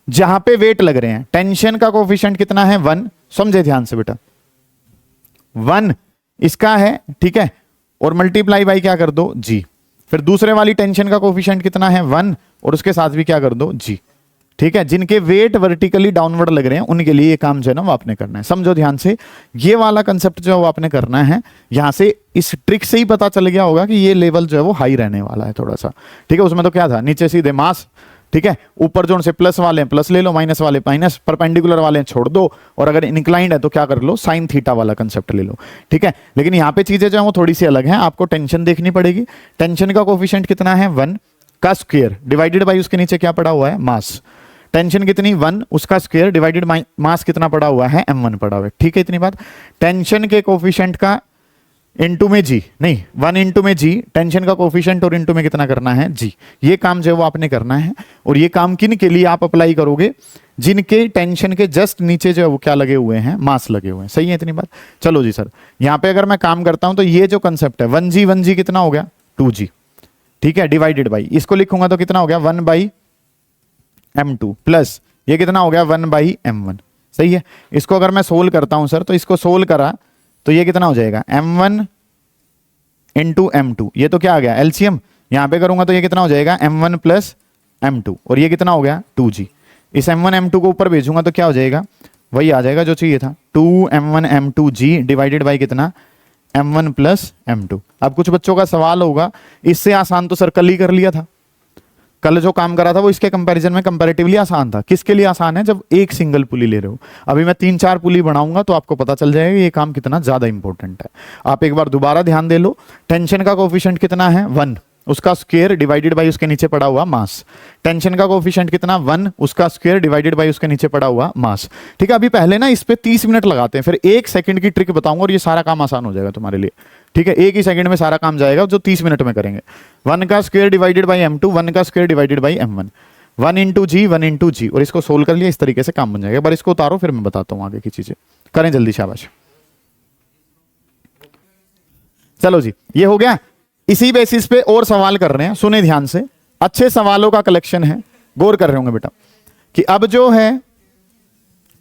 जहां पे वेट लग रहे हैं, टेंशन का कोफिशिएंट कितना है, 1। समझे ध्यान से बेटा, 1 इसका है, ठीक है, और मल्टीप्लाई बाई क्या कर दो, g। फिर दूसरे वाली टेंशन का कोफिशिएंट कितना है, 1, और उसके साथ भी क्या कर दो, g, ठीक है। जिनके वेट वर्टिकली डाउनवर्ड लग रहे हैं उनके लिए ये काम जो है ना वो आपने करना है। समझो ध्यान से, ये वाला कंसेप्ट जो है वो आपने करना है। यहां से इस ट्रिक से ही पता चल गया होगा कि ये लेवल जो है वो हाई रहने वाला है थोड़ा सा, ठीक है। उसमें तो क्या था, नीचे सीधे मास, ठीक है, ऊपर जो उनसे प्लस वाले हैं प्लस ले लो, माइनस वाले माइनस, परपेंडिकुलर वाले हैं छोड़ दो, और अगर इंक्लाइंड है तो क्या कर लो, साइन थीटा वाला कंसेप्ट ले लो, ठीक है। लेकिन यहाँ पे चीजें जो है वो थोड़ी सी अलग हैं, आपको टेंशन देखनी पड़ेगी। टेंशन का कोफिशिएंट कितना है, 1 का स्क्वायर डिवाइडेड बाई उसके नीचे क्या पड़ा हुआ है, मास। टेंशन कितनी, 1, उसका स्क्वायर डिवाइडेड बाई मास कितना पड़ा हुआ है, m1 पड़ा हुआ है, ठीक है। इतनी बात। टेंशन के कोफिशिएंट का इंटू में जी, नहीं 1 इंटू में जी, टेंशन का कोफिशिएंट और इंटू में कितना करना है, जी। ये काम जो है वो आपने करना है, और ये काम किन के लिए आप अप्लाई करोगे, जिनके टेंशन के जस्ट नीचे जो है वो क्या लगे हुए हैं, मास लगे हुए हैं। सही है इतनी बात। चलो जी सर, यहां पे अगर मैं काम करता हूं तो ये जो कंसेप्ट है 1G कितना हो गया 2G, ठीक है, डिवाइडेड बाई, इसको लिखूंगा तो कितना हो गया 1/m2 प्लस ये कितना हो गया 1/m1। सही है। इसको अगर मैं सोल्व करता हूं सर, तो इसको सोल्व करा तो ये कितना हो जाएगा m1 इंटू m2, ये तो क्या आ गया एलसीएम, यहां पे करूंगा तो ये कितना हो जाएगा m1 प्लस m2, और ये कितना हो गया 2G। इस m1 m2 को ऊपर भेजूंगा तो क्या हो जाएगा, वही आ जाएगा जो चाहिए था, 2m1 m2G डिवाइडेड बाई कितना m1 प्लस m2। अब कुछ बच्चों का सवाल होगा, इससे आसान तो सर कल ही कर लिया था, कल जो काम करा था वो इसके कंपैरिजन में कंपैरेटिवली आसान था। किसके लिए आसान है, जब एक सिंगल पुली ले रहे हो। अभी मैं 3-4 पुली बनाऊंगा तो आपको पता चल जाएगा ये काम कितना ज्यादा इंपॉर्टेंट है। आप एक बार दोबारा ध्यान दे लो, टेंशन का कोफिशिएंट कितना है 1, उसका स्क्वायर डिवाइडेड बाई उसके नीचे पड़ा हुआ मास। टेंशन का कोफिशिएंट कितना 1, उसका स्क्वायर डिवाइडेड बाई उसके नीचे पड़ा हुआ मास। ठीक है, अभी पहले ना इस पे 30 मिनट लगाते हैं, फिर 1 सेकंड की ट्रिक बताऊंगा और ये सारा काम आसान हो जाएगा तुम्हारे लिए। ठीक है, एक ही सेकंड में सारा काम जाएगा जो 30 मिनट में करेंगे। 1 का स्क्वायर डिवाइडेड बाई m2, 1 का square divided by m1, 1 into G 1 into G, और इसको सोल्व कर लिया, इस तरीके से काम बन जाएगा। एक बार इसको उतारो फिर मैं बताता हूँ आगे की चीजें। करें जल्दी, शाबाश। चलो जी, ये हो गया। इसी बेसिस पे और सवाल कर रहे हैं, सुने ध्यान से, अच्छे सवालों का कलेक्शन है, गौर कर रहे होंगे बेटा कि अब जो है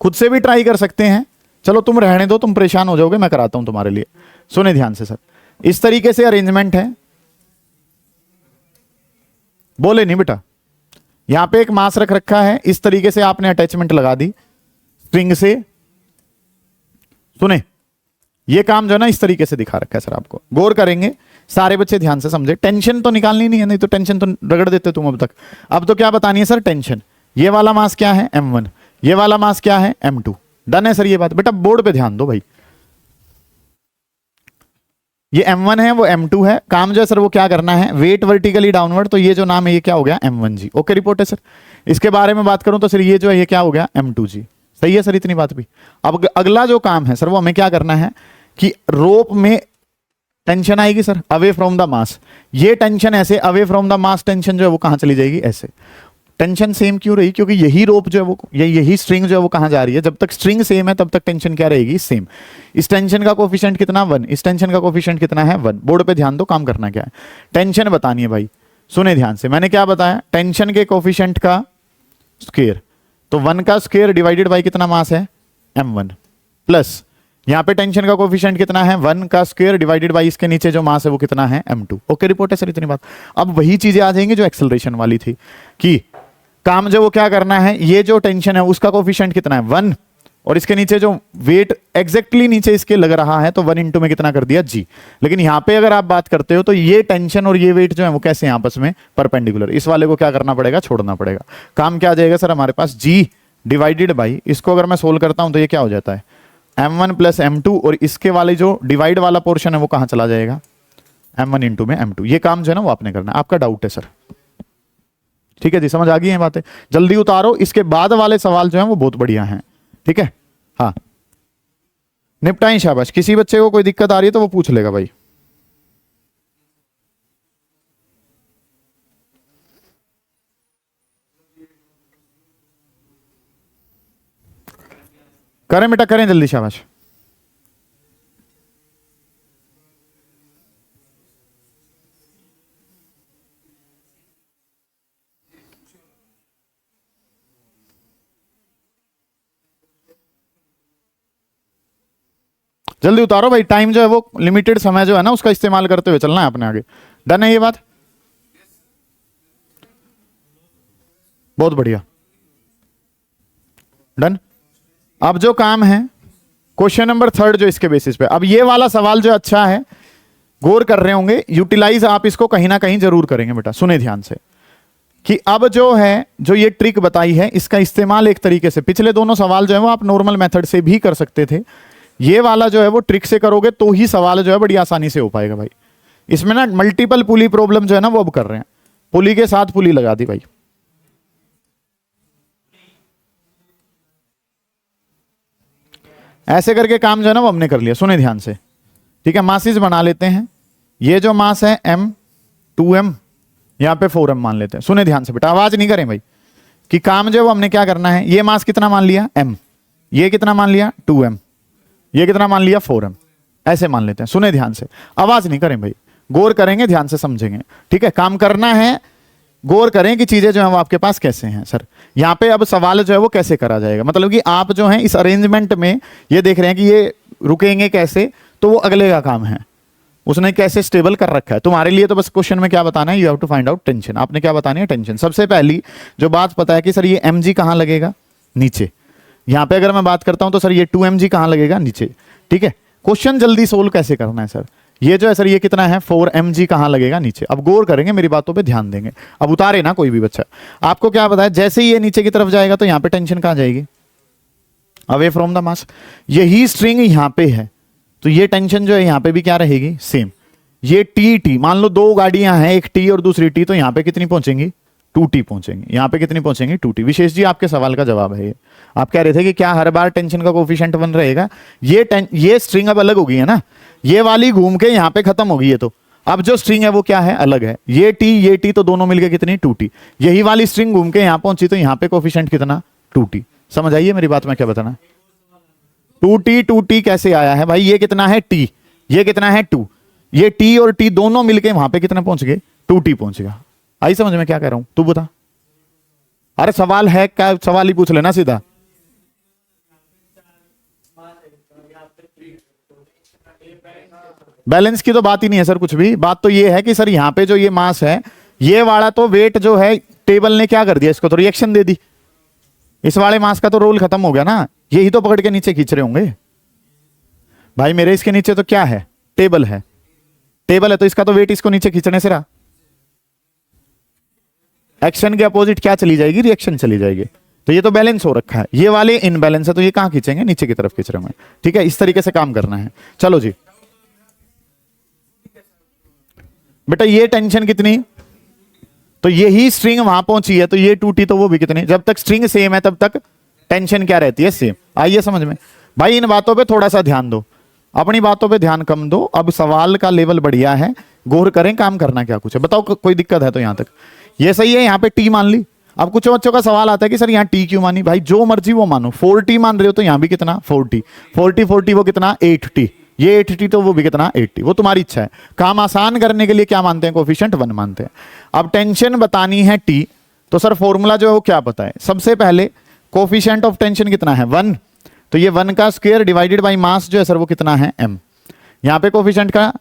खुद से भी ट्राई कर सकते हैं। चलो तुम रहने दो, तुम परेशान हो जाओगे, मैं कराता हूं तुम्हारे लिए। सुने ध्यान से सर, इस तरीके से अरेंजमेंट है, बोले नहीं बेटा, यहां पे एक मास रख रखा है, इस तरीके से आपने अटैचमेंट लगा दी स्ट्रिंग से। सुने, ये काम जो है ना इस तरीके से दिखा रखा है सर, आपको गौर करेंगे सारे बच्चे, ध्यान से समझे। टेंशन तो निकालनी नहीं है, नहीं तो टेंशन तो रगड़ देते तुम अब तक। अब तो क्या बतानी है सर, टेंशन। ये वाला मास क्या है m1, ये वाला मास क्या है m2। डन है सर ये बात। बेटा बोर्ड पे ध्यान दो भाई, ये m1 है वो m2 है, काम जो है सर वो क्या करना है, वेट वर्टिकली डाउनवर्ड, तो ये जो नाम है ये क्या हो गया m1G। ओके रिपोर्ट है सर। इसके बारे में बात करूं तो सर ये जो है ये क्या हो गया m2G। सही है सर इतनी बात भी। अब अगला जो काम है सर वो हमें क्या करना है कि रोप में टेंशन आएगी sir away from the mass, ये टेंशन ऐसे away from the mass tension जो है वो कहां चली जाएगी, ऐसे। टेंशन सेम क्यों रही, क्योंकि यही रोप जो है वो यही स्ट्रिंग जो है वो कहां जा रही है, जब तक स्ट्रिंग सेम है तब तक टेंशन क्या रहेगी, सेम। इस टेंशन का कोफिशिएंट कितना 1, इस टेंशन का कोफिशिएंट कितना है 1। बोर्ड पे ध्यान दो, काम करना क्या है, टेंशन बतानी है भाई। सुने ध्यान से, मैंने क्या बताया, टेंशन के कोफिशिएंट का स्क्वायर, तो 1 का स्क्वायर डिवाइडेड बाई कितना मास है m1, प्लस यहां पे टेंशन का कोफिशिएंट कितना है 1 का स्क्वायर डिवाइडेड बाई इसके नीचे जो मास है वो कितना है m2। ओके रिपोर्ट है सर इतनी बात। अब वही चीजें आ जाएंगी जो एक्सेलरेशन वाली थी, कि काम जो वो क्या करना है, ये जो टेंशन है उसका कोफिशिएंट कितना है 1, और इसके नीचे जो वेट एग्जैक्टली नीचे इसके लग रहा है तो 1 इंटू में कितना कर दिया g। लेकिन यहां पे अगर आप बात करते हो तो ये टेंशन और ये वेट जो है वो कैसे हैं आपस में परपेंडिकुलर, इस वाले को क्या करना पड़ेगा, छोड़ना पड़ेगा। काम क्या आ जाएगा सर हमारे पास g डिवाइडेड बाई, इसको अगर मैं सोल्व करता हूं तो ये क्या हो जाता है m1 प्लस m2, और इसके वाले जो डिवाइड वाला पोर्शन है वो कहां चला जाएगा m1 इंटू में m2। ये काम जो है ना वो आपने करना है। आपका डाउट है सर, ठीक है जी, समझ आ गई है बातें, जल्दी उतारो। इसके बाद वाले सवाल जो है वो बहुत बढ़िया हैं, ठीक है। हाँ निपटाएं, शाबाश। किसी बच्चे को कोई दिक्कत आ रही है तो वो पूछ लेगा भाई। करें बेटा करें जल्दी, शाबाश। जल्दी उतारो भाई, टाइम जो है वो लिमिटेड समय जो है ना उसका इस्तेमाल करते हुए चलना है अपने आगे। डन है ये बात, बहुत बढ़िया, डन। अब जो काम है क्वेश्चन नंबर 3 जो इसके बेसिस पे, अब ये वाला सवाल जो अच्छा है, गौर कर रहे होंगे, यूटिलाइज आप इसको कहीं ना कहीं जरूर करेंगे बेटा। सुने ध्यान से कि अब जो है जो ये ट्रिक बताई है इसका इस्तेमाल एक तरीके से, पिछले दोनों सवाल जो है वो आप नॉर्मल मेथड से भी कर सकते थे, ये वाला जो है वो ट्रिक से करोगे तो ही सवाल जो है बड़ी आसानी से हो पाएगा भाई। इसमें ना मल्टीपल पुली प्रॉब्लम जो है ना वो अब कर रहे हैं, पुली के साथ पुली लगा दी भाई। ऐसे करके काम जो है ना वो हमने कर लिया। सुने ध्यान से, ठीक है, मासेस बना लेते हैं। ये जो मास है m 2m, यहां पे 4m मान लेते हैं। सुने ध्यान से बेटा, आवाज नहीं करें भाई, कि काम जो है वो हमने क्या करना है, ये मास कितना मान लिया m, ये कितना मान लिया 2m, ये कितना मान लिया 4m, ऐसे मान लेते हैं। सुने ध्यान से, आवाज नहीं करें भाई, गौर करेंगे, ध्यान से समझेंगे, ठीक है। काम करना है, गौर करें कि चीजें जो है वो आपके पास कैसे हैं। सर यहाँ पे अब सवाल जो है वो कैसे करा जाएगा, मतलब कि आप जो है इस अरेंजमेंट में ये देख रहे हैं कि ये रुकेंगे कैसे, तो वो अगले का काम है, उसने कैसे स्टेबल कर रखा है। तुम्हारे लिए तो बस क्वेश्चन में क्या बताना है, you have to find out tension. आपने क्या बतानी है, टेंशन। सबसे पहली जो बात पता है कि सर ये mg कहां लगेगा, नीचे। यहां पे अगर मैं बात करता हूं तो सर ये 2mg कहां लगेगा, नीचे, ठीक है। क्वेश्चन जल्दी सोल्व कैसे करना है सर, ये जो है सर ये कितना है 4mg कहां लगेगा, नीचे। अब गौर करेंगे, मेरी बातों पे ध्यान देंगे, अब उतारे ना कोई भी बच्चा। आपको क्या पता है, जैसे ही ये नीचे की तरफ जाएगा तो यहां पे टेंशन कहां जाएगी, अवे फ्रॉम द मास। यही स्ट्रिंग यहां पे है तो ये टेंशन जो है यहां पे भी क्या रहेगी, सेम। ये टी, मान लो दो गाड़ियां हैं, एक टी और दूसरी टी, तो यहां पे कितनी पहुंचेंगी, 2t पहुंचेंगी। यहां पे कितनी पहुंचेंगी, 2t। विशेष जी आपके सवाल का जवाब है ये। आप कह रहे थे कि क्या हर बार टेंशन का कोफिशिएंट 1 रहेगा। ये स्ट्रिंग अब अलग होगी है ना, ये वाली घूम के यहां पे खत्म होगी ये, तो अब जो स्ट्रिंग है वो क्या है, अलग है। ये टी तो दोनों मिलकर कितनी, 2t। यही वाली स्ट्रिंग घूम के यहां पहुंची तो यहां पे कोफिशिएंट कितना, 2t। समझ आइए मेरी बात में क्या बताना। 2t कैसे आया है भाई, ये कितना है t, ये कितना है 2, ये t और t दोनों मिलके वहां पे कितना पहुंच गए, 2t पहुंच गया। आई समझ में क्या कह रहा हूं, तू बता। अरे सवाल है क्या, सवाल ही पूछ लेना सीधा। बैलेंस की तो बात ही नहीं है सर, कुछ भी। बात तो ये है कि सर यहां पे जो ये मास है, ये वाला तो वेट जो है टेबल ने क्या कर दिया, इसको तो रिएक्शन दे दी। इस वाले मास का तो रोल खत्म हो गया ना, यही तो पकड़ के नीचे खींच रहे होंगे भाई मेरे। इसके नीचे तो क्या है, टेबल है, टेबल है तो इसका तो वेट इसको नीचे खींचने से रहा। एक्शन के अपोजिट क्या चली जाएगी, रिएक्शन चली जाएगी। तो ये तो बैलेंस हो रखा है, ये वाले इनबैलेंस है तो ये कहां खींचेंगे, नीचे की तरफ खींच रहे होंगे, ठीक है। इस तरीके से काम करना है। चलो जी बेटा, ये टेंशन कितनी, तो यही स्ट्रिंग वहां पहुंची है तो ये 2t तो वो भी कितने। जब तक स्ट्रिंग सेम है तब तक टेंशन क्या रहती है, सेम। आइए समझ में भाई, इन बातों पे थोड़ा सा ध्यान दो, अपनी बातों पे ध्यान कम दो। अब सवाल का लेवल बढ़िया है, गौर करें काम करना क्या कुछ है। बताओ कोई दिक्कत है तो यहां तक ये सही है, यहां पे टी मान ली। अब कुछ बच्चों का सवाल आता है कि सर यहाँ टी क्यों मानी, भाई जो मर्जी वो मानो। 4t मान रहे हो तो यहां भी कितना 4t, 40 वो कितना 8t, ये 8t तो वो भी कितना 8t, वो तुम्हारी इच्छा है। काम आसान करने के लिए क्या मानते हैं, कोफिशिएंट 1 मानते हैं। अब टेंशन बतानी है t, तो सर फॉर्मूला जो है वो क्या पता है। सबसे पहले कोफिशिएंट ऑफ टेंशन कितना है 1, तो ये 1 का स्क्वायर डिवाइडेड बाई मास जो है सर वो कितना है m। यहाँ पे कोफिशिएंट का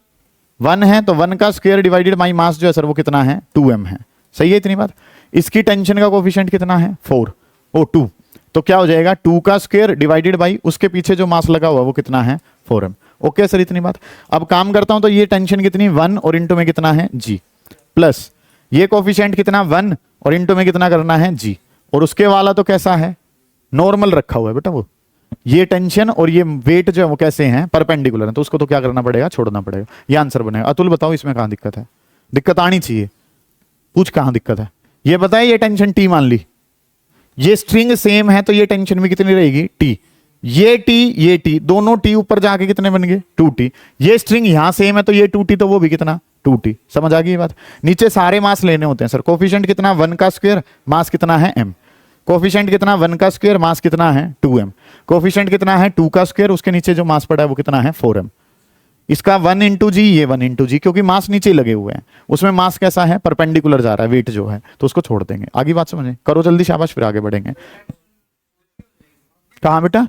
1 है तो 1 का स्क्वायर डिवाइडेड बाई मास जो है सर वो कितना है 2m है। सही है इतनी बात। इसकी टेंशन का कोफिशिएंट कितना है 2, तो क्या हो जाएगा 2 का स्क्वायर डिवाइडेड बाई उसके पीछे जो मास लगा हुआ वो कितना है 4m। ओके सर इतनी बात। अब काम करता हूं तो ये टेंशन कितनी 1 और इंटू में कितना है g, प्लस ये कोफिशिएंट कितना 1 और इंटू में कितना करना है g, और उसके वाला तो कैसा है नॉर्मल रखा हुआ है बेटा। वो ये टेंशन और ये वेट जो है वो कैसे हैं परपेंडिकुलर है, तो उसको तो क्या करना पड़ेगा, छोड़ना पड़ेगा। ये आंसर बनेगा। अतुल बताओ इसमें कहां दिक्कत है, दिक्कत आनी चाहिए, पूछ कहां दिक्कत है। ये बताए ये टेंशन t मान ली, ये स्ट्रिंग सेम है तो ये टेंशन भी कितनी रहेगी t, ये t दोनों t ऊपर जाके कितने बन गए 2t। ये स्ट्रिंग यहां सेम है तो ये 2t तो वो भी कितना 2t। समझ आ गई बात। नीचे सारे मास लेने होते हैं सर। कोफिशिएंट कितना 1 का स्क्वायर, मास कितना है m। कोफिशिएंट कितना 1 का स्क्वायर, मास कितना है 2m। कोफिशिएंट कितना है 2 का स्क्वायर, उसके नीचे जो मास पड़ा है वो कितना है 4m। इसका 1 इंटू जी, ये 1 इंटू जी, क्योंकि मास नीचे लगे हुए हैं, उसमें मास कैसा है परपेंडिकुलर जा रहा है, वेट जो है, तो उसको छोड़ देंगे। आगे बात समझे, करो जल्दी शाबाश, फिर आगे बढ़ेंगे। कहां बेटा,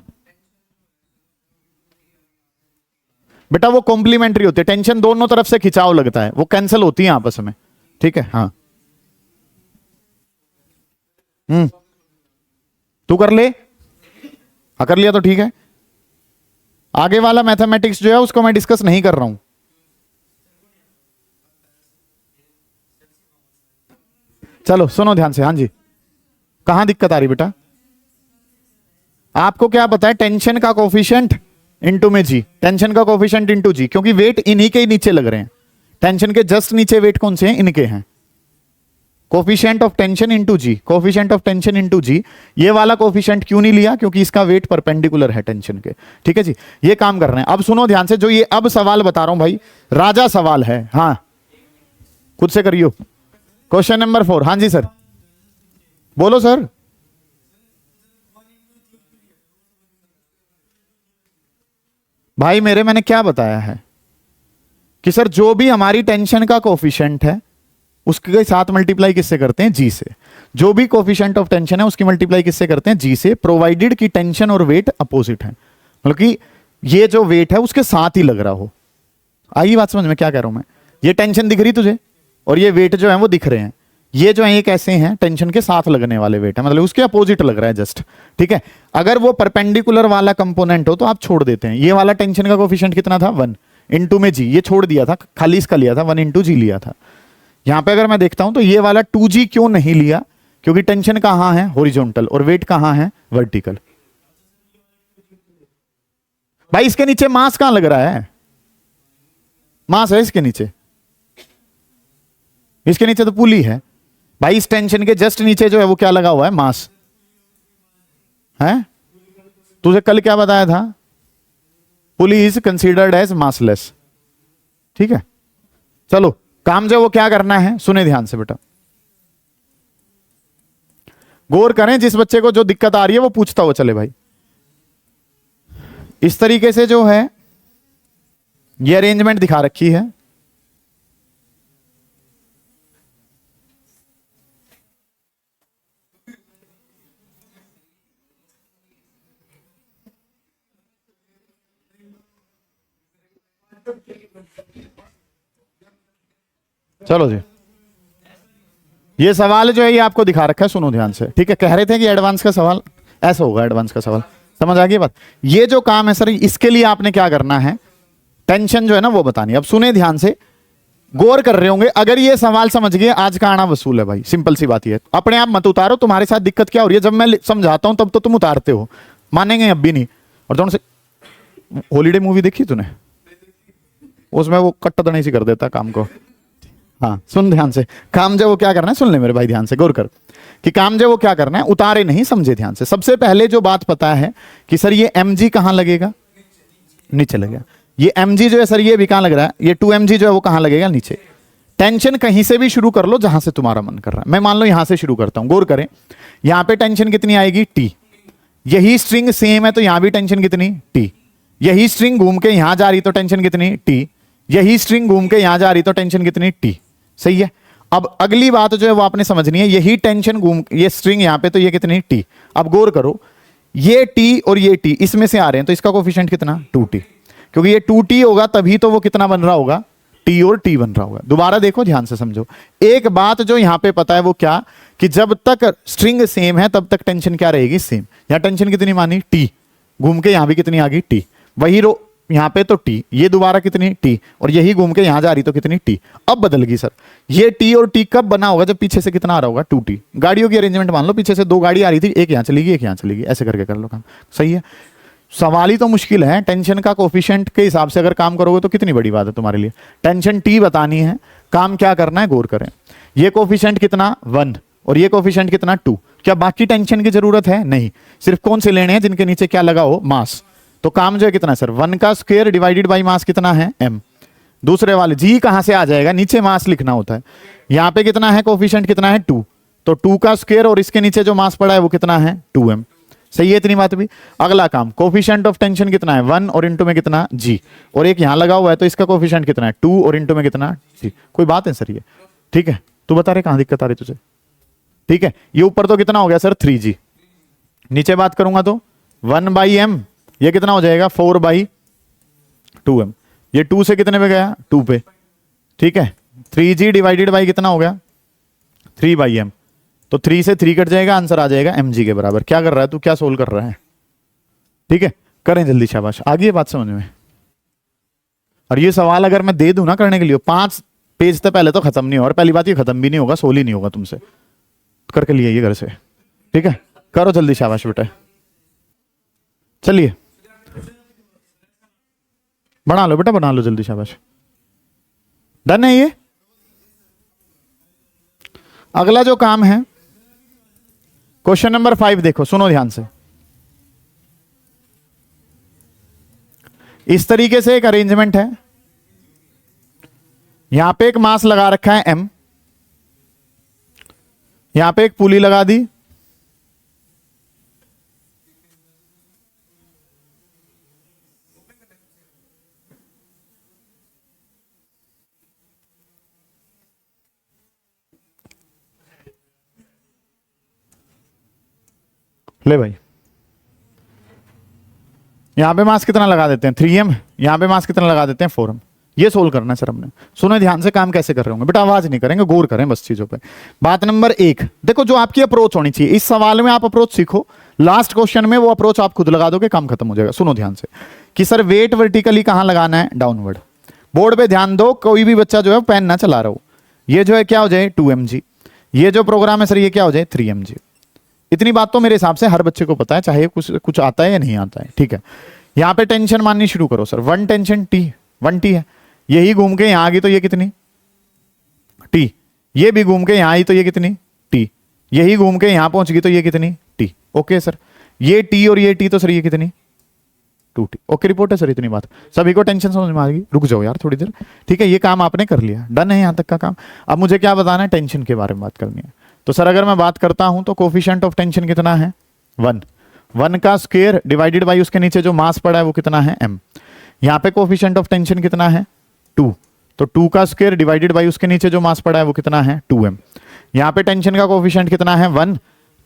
बेटा वो कॉम्प्लीमेंट्री होती है, टेंशन दोनों तरफ से खिंचाव लगता है, वो कैंसिल होती है आपस में, ठीक है। हाँ तू कर ले, हाँ कर लिया तो ठीक है। आगे वाला मैथमेटिक्स जो है उसको मैं डिस्कस नहीं कर रहा हूं। चलो सुनो ध्यान से। हाँ जी, कहां दिक्कत आ रही बेटा, आपको क्या पता है टेंशन का कोफिशिएंट इंटू में जी, टेंशन का कोफिशिएंट इंटू जी, क्योंकि वेट इन्हीं के नीचे लग रहे हैं। टेंशन के जस्ट नीचे वेट कौन से हैं, इनके हैं। Coefficient of tension into G, coefficient of tension into G. ये वाला कोफिशिएंट क्यों नहीं लिया, क्योंकि इसका वेट परपेंडिकुलर है टेंशन के, ठीक है जी। ये काम कर रहे हैं। अब सुनो ध्यान से, जो ये अब सवाल बता रहा हूं भाई राजा सवाल है। हाँ खुद से करियो। Question number 4। हाँ जी सर, बोलो सर। भाई मेरे मैंने क्या बताया है कि सर जो भी हमारी टेंशन का कोफिशिएंट है उसके साथ मल्टीप्लाई किससे करते हैं, जी से। जो भी कोफिशिएंट ऑफ टेंशन है उसकी मल्टीप्लाई किससे करते हैं, जी से, प्रोवाइडेड कि टेंशन और वेट अपोजिट है, मतलब कि ये जो वेट है उसके साथ ही लग रहा हो। आई बात समझ में क्या कह रहा हूं मैं? ये टेंशन दिख रही तुझे और ये वेट जो है वो दिख रहे हैं, ये जो है ये कैसे हैं, टेंशन के साथ लगने वाले वेट है, मतलब उसके अपोजिट लग रहा है जस्ट, ठीक है। अगर वो परपेंडिकुलर वाला कंपोनेंट हो तो आप छोड़ देते हैं। ये वाला टेंशन का कोफिशिएंट कितना था, 1 इंटू में जी, ये छोड़ दिया था, खाली इसका लिया था, 1 इंटू जी लिया था। यहां पे अगर मैं देखता हूं तो ये वाला 2g क्यों नहीं लिया, क्योंकि टेंशन कहां है, हॉरिजॉन्टल, और वेट कहां है, वर्टिकल। भाई इसके नीचे मास कहां लग रहा है, मास है इसके नीचे, इसके नीचे तो पुली है। भाई इस टेंशन के जस्ट नीचे जो है वो क्या लगा हुआ है, मास है। तुझे कल क्या बताया था, pulley is considered as massless, ठीक है। चलो काम जो वो क्या करना है, सुने ध्यान से बेटा, गौर करें, जिस बच्चे को जो दिक्कत आ रही है वो पूछता हुआ चले। भाई इस तरीके से जो है ये अरेंजमेंट दिखा रखी है, चलो जी। ये सवाल जो है ये आपको दिखा रखा है, सुनो ध्यान से, ठीक है। कह रहे थे कि एडवांस का सवाल ऐसा होगा, एडवांस का सवाल समझ आ गई बात। ये जो काम है सर, इसके लिए आपने क्या करना है, टेंशन जो है ना वो बतानी। अब सुने ध्यान से, गौर कर रहे होंगे, अगर ये सवाल समझ गए आज का आना वसूल है भाई, सिंपल सी बात ये है। अपने आप मत उतारो, तुम्हारे साथ दिक्कत क्या हो रही है, जब मैं समझाता हूं तब तो तुम उतारते हो, मानेंगे अब भी नहीं। और थोड़ा से हॉलीडे मूवी देखी तूने, उसमें वो कट्टा नहीं सी कर देता काम को। हाँ सुन ध्यान से, काम जो वो क्या करना है, सुन ले मेरे भाई ध्यान से, गौर कर कि काम जो वो क्या करना है, उतारे नहीं, समझे ध्यान से। सबसे पहले जो बात पता है कि सर ये mg कहां लगेगा, नीचे लगेगा। ये mg जो है सर ये भी कहां लग रहा है, ये 2mg जो है वो कहां लगेगा, नीचे। टेंशन कहीं से भी शुरू कर लो जहां से तुम्हारा मन कर रहा है। मैं मान लो यहां से शुरू करता हूं, गौर करें, यहां पे टेंशन कितनी आएगी, t। यही स्ट्रिंग सेम है तो यहां भी टेंशन कितनी, t। यही स्ट्रिंग घूम के यहां जा रही तो टेंशन कितनी, t। यही स्ट्रिंग घूम के यहां जा रही तो टेंशन कितनी, t। सही है। अब अगली बात जो है वो आपने समझनी है, यही टेंशन घूम, ये स्ट्रिंग यहां पे तो ये कितनी, t। अब गौर करो, ये t और ये t इसमें से आ रहे हैं तो इसका कोफिशिएंट कितना, 2t। क्योंकि ये 2t होगा तभी तो वो कितना बन रहा होगा, t और t बन रहा होगा। दोबारा देखो ध्यान से समझो, एक बात जो यहां पे पता है वो क्या, कि जब तक स्ट्रिंग सेम है तब तक टेंशन क्या रहेगी, सेम। यहां टेंशन कितनी मानी, t, घूम के यहां भी कितनी आ गई, t। वही रो यहां पे तो t, ये दोबारा कितनी, t, और यही घूम के यहां जा रही तो कितनी, t। अब बदल गई सर, ये t और t कब बना होगा, जब पीछे से कितना आ रहा होगा, 2t। गाड़ियों की अरेंजमेंट मान लो, पीछे से 2 गाड़ी आ रही थी, एक यहां चलेगी एक यहां चलेगी, ऐसे करके कर लो काम। सही है। सवाल ही तो मुश्किल है, टेंशन का कोफिशिएंट के हिसाब से अगर काम करोगे तो कितनी बड़ी बात है तुम्हारे लिए। टेंशन t बतानी है, काम क्या करना है, गौर करें। ये कोफिशिएंट कितना, 1, और ये कोफिशिएंट कितना, 2। क्या बाकी टेंशन की जरूरत है, नहीं, सिर्फ कौन से लेने हैं, जिनके नीचे क्या लगा हो, मास। तो काम जो है कितना सर, 1 का स्क्वायर डिवाइडेड बाई मास कितना है, m। दूसरे वाले g कहां से आ जाएगा, नीचे मास लिखना होता है। यहां पे कितना है, कोफिशिएंट कितना है, 2, तो 2 का स्क्वायर और इसके नीचे जो मास पड़ा है वो कितना है, 2m। सही है, इतनी बात भी। अगला काम, कोफिशिएंट ऑफ टेंशन कितना है, 1 और इंटू में कितना, g, और एक यहां लगा हुआ है तो इसका कोफिशिएंट कितना है, 2 और इंटू में कितना, g। कोई बात है सर ये, ठीक है। तू बता रहे कहां दिक्कत आ रही तुझे, ठीक है। ये ऊपर तो कितना हो गया सर, 3g, नीचे बात करूंगा तो 1/m, ये कितना हो जाएगा, 4/2m। ये 2 से कितने पे गया, 2 पे, ठीक है। 3g डिवाइडेड बाई कितना हो गया, 3/m, तो 3 से 3 कट जाएगा, आंसर आ जाएगा mg के बराबर। क्या कर रहा है तू, क्या सोल्व कर रहा है, ठीक है। करें जल्दी, शाबाश, आ गई बात समझ में। और ये सवाल अगर मैं दे दूं ना करने के लिए, 5 पेज से पहले तो खत्म नहीं होगा, और पहली बात ये खत्म भी नहीं होगा, सोल ही नहीं होगा तुमसे, करके लिए ये घर से, ठीक है। करो जल्दी, शाबाश बेटा, चलिए बना लो बेटा, बना लो जल्दी, शाबाश। डन है ये। अगला जो काम है, क्वेश्चन नंबर 5 देखो, सुनो ध्यान से। इस तरीके से एक अरेंजमेंट है, यहां पे एक मास लगा रखा है m, यहां पे एक पुली लगा दी, ले भाई, यहां पे मास कितना लगा देते हैं 3m, यहां पे मास कितना लगा देते हैं 4m। ये सोल्व करना है सर हमने। सुनो ध्यान से, काम कैसे कर रहे होंगे बेटा, आवाज नहीं करेंगे, गौर करें बस चीजों पे। बात नंबर 1, देखो जो आपकी अप्रोच होनी चाहिए, इस सवाल में आप अप्रोच सीखो, लास्ट क्वेश्चन में वो अप्रोच आप खुद लगा दोगे, काम खत्म हो जाएगा। सुनो ध्यान से कि सर वेट वर्टिकली कहां लगाना है, डाउनवर्ड। बोर्ड पे ध्यान दो, कोई भी बच्चा जो है पेन ना चला रहा हो। ये जो है क्या हो जाए 2mg, ये जो प्रोग्राम है सर ये क्या हो जाए 3mg। इतनी बात तो मेरे हिसाब से हर बच्चे को पता है, चाहे कुछ आता है या नहीं आता है, ठीक है। यहां पे टेंशन माननी शुरू करो सर, 1 टेंशन t, 1t है, यही घूम के यहां आ गई तो ये कितनी t, ये भी घूम के यहां आई तो ये कितनी t, यही घूम के यहां पहुंच गई तो ये कितनी t। ओके सर, ये t और ये t तो सर ये कितनी 2t। ओके रिपोर्ट है सर, इतनी बात सभी को टेंशन समझ में आ गई। रुक जाओ यार थोड़ी देर, ठीक है, ये काम आपने कर लिया, डन है यहां तक का काम। अब मुझे क्या बताना है, टेंशन के बारे में बात करनी है। तो सर अगर मैं बात करता हूं तो कोफिशिएंट ऑफ टेंशन कितना है 1 का स्क्वायर डिवाइडेड बाई उसके नीचे जो मास पड़ा है वो कितना है m। यहां पे कोफिशिएंट ऑफ टेंशन कितना है 2, तो 2 का स्क्वायर डिवाइडेड बाई उसके नीचे जो मास पड़ा है वो कितना है 2m। यहां पे टेंशन का कोफिशिएंट कितना है 1,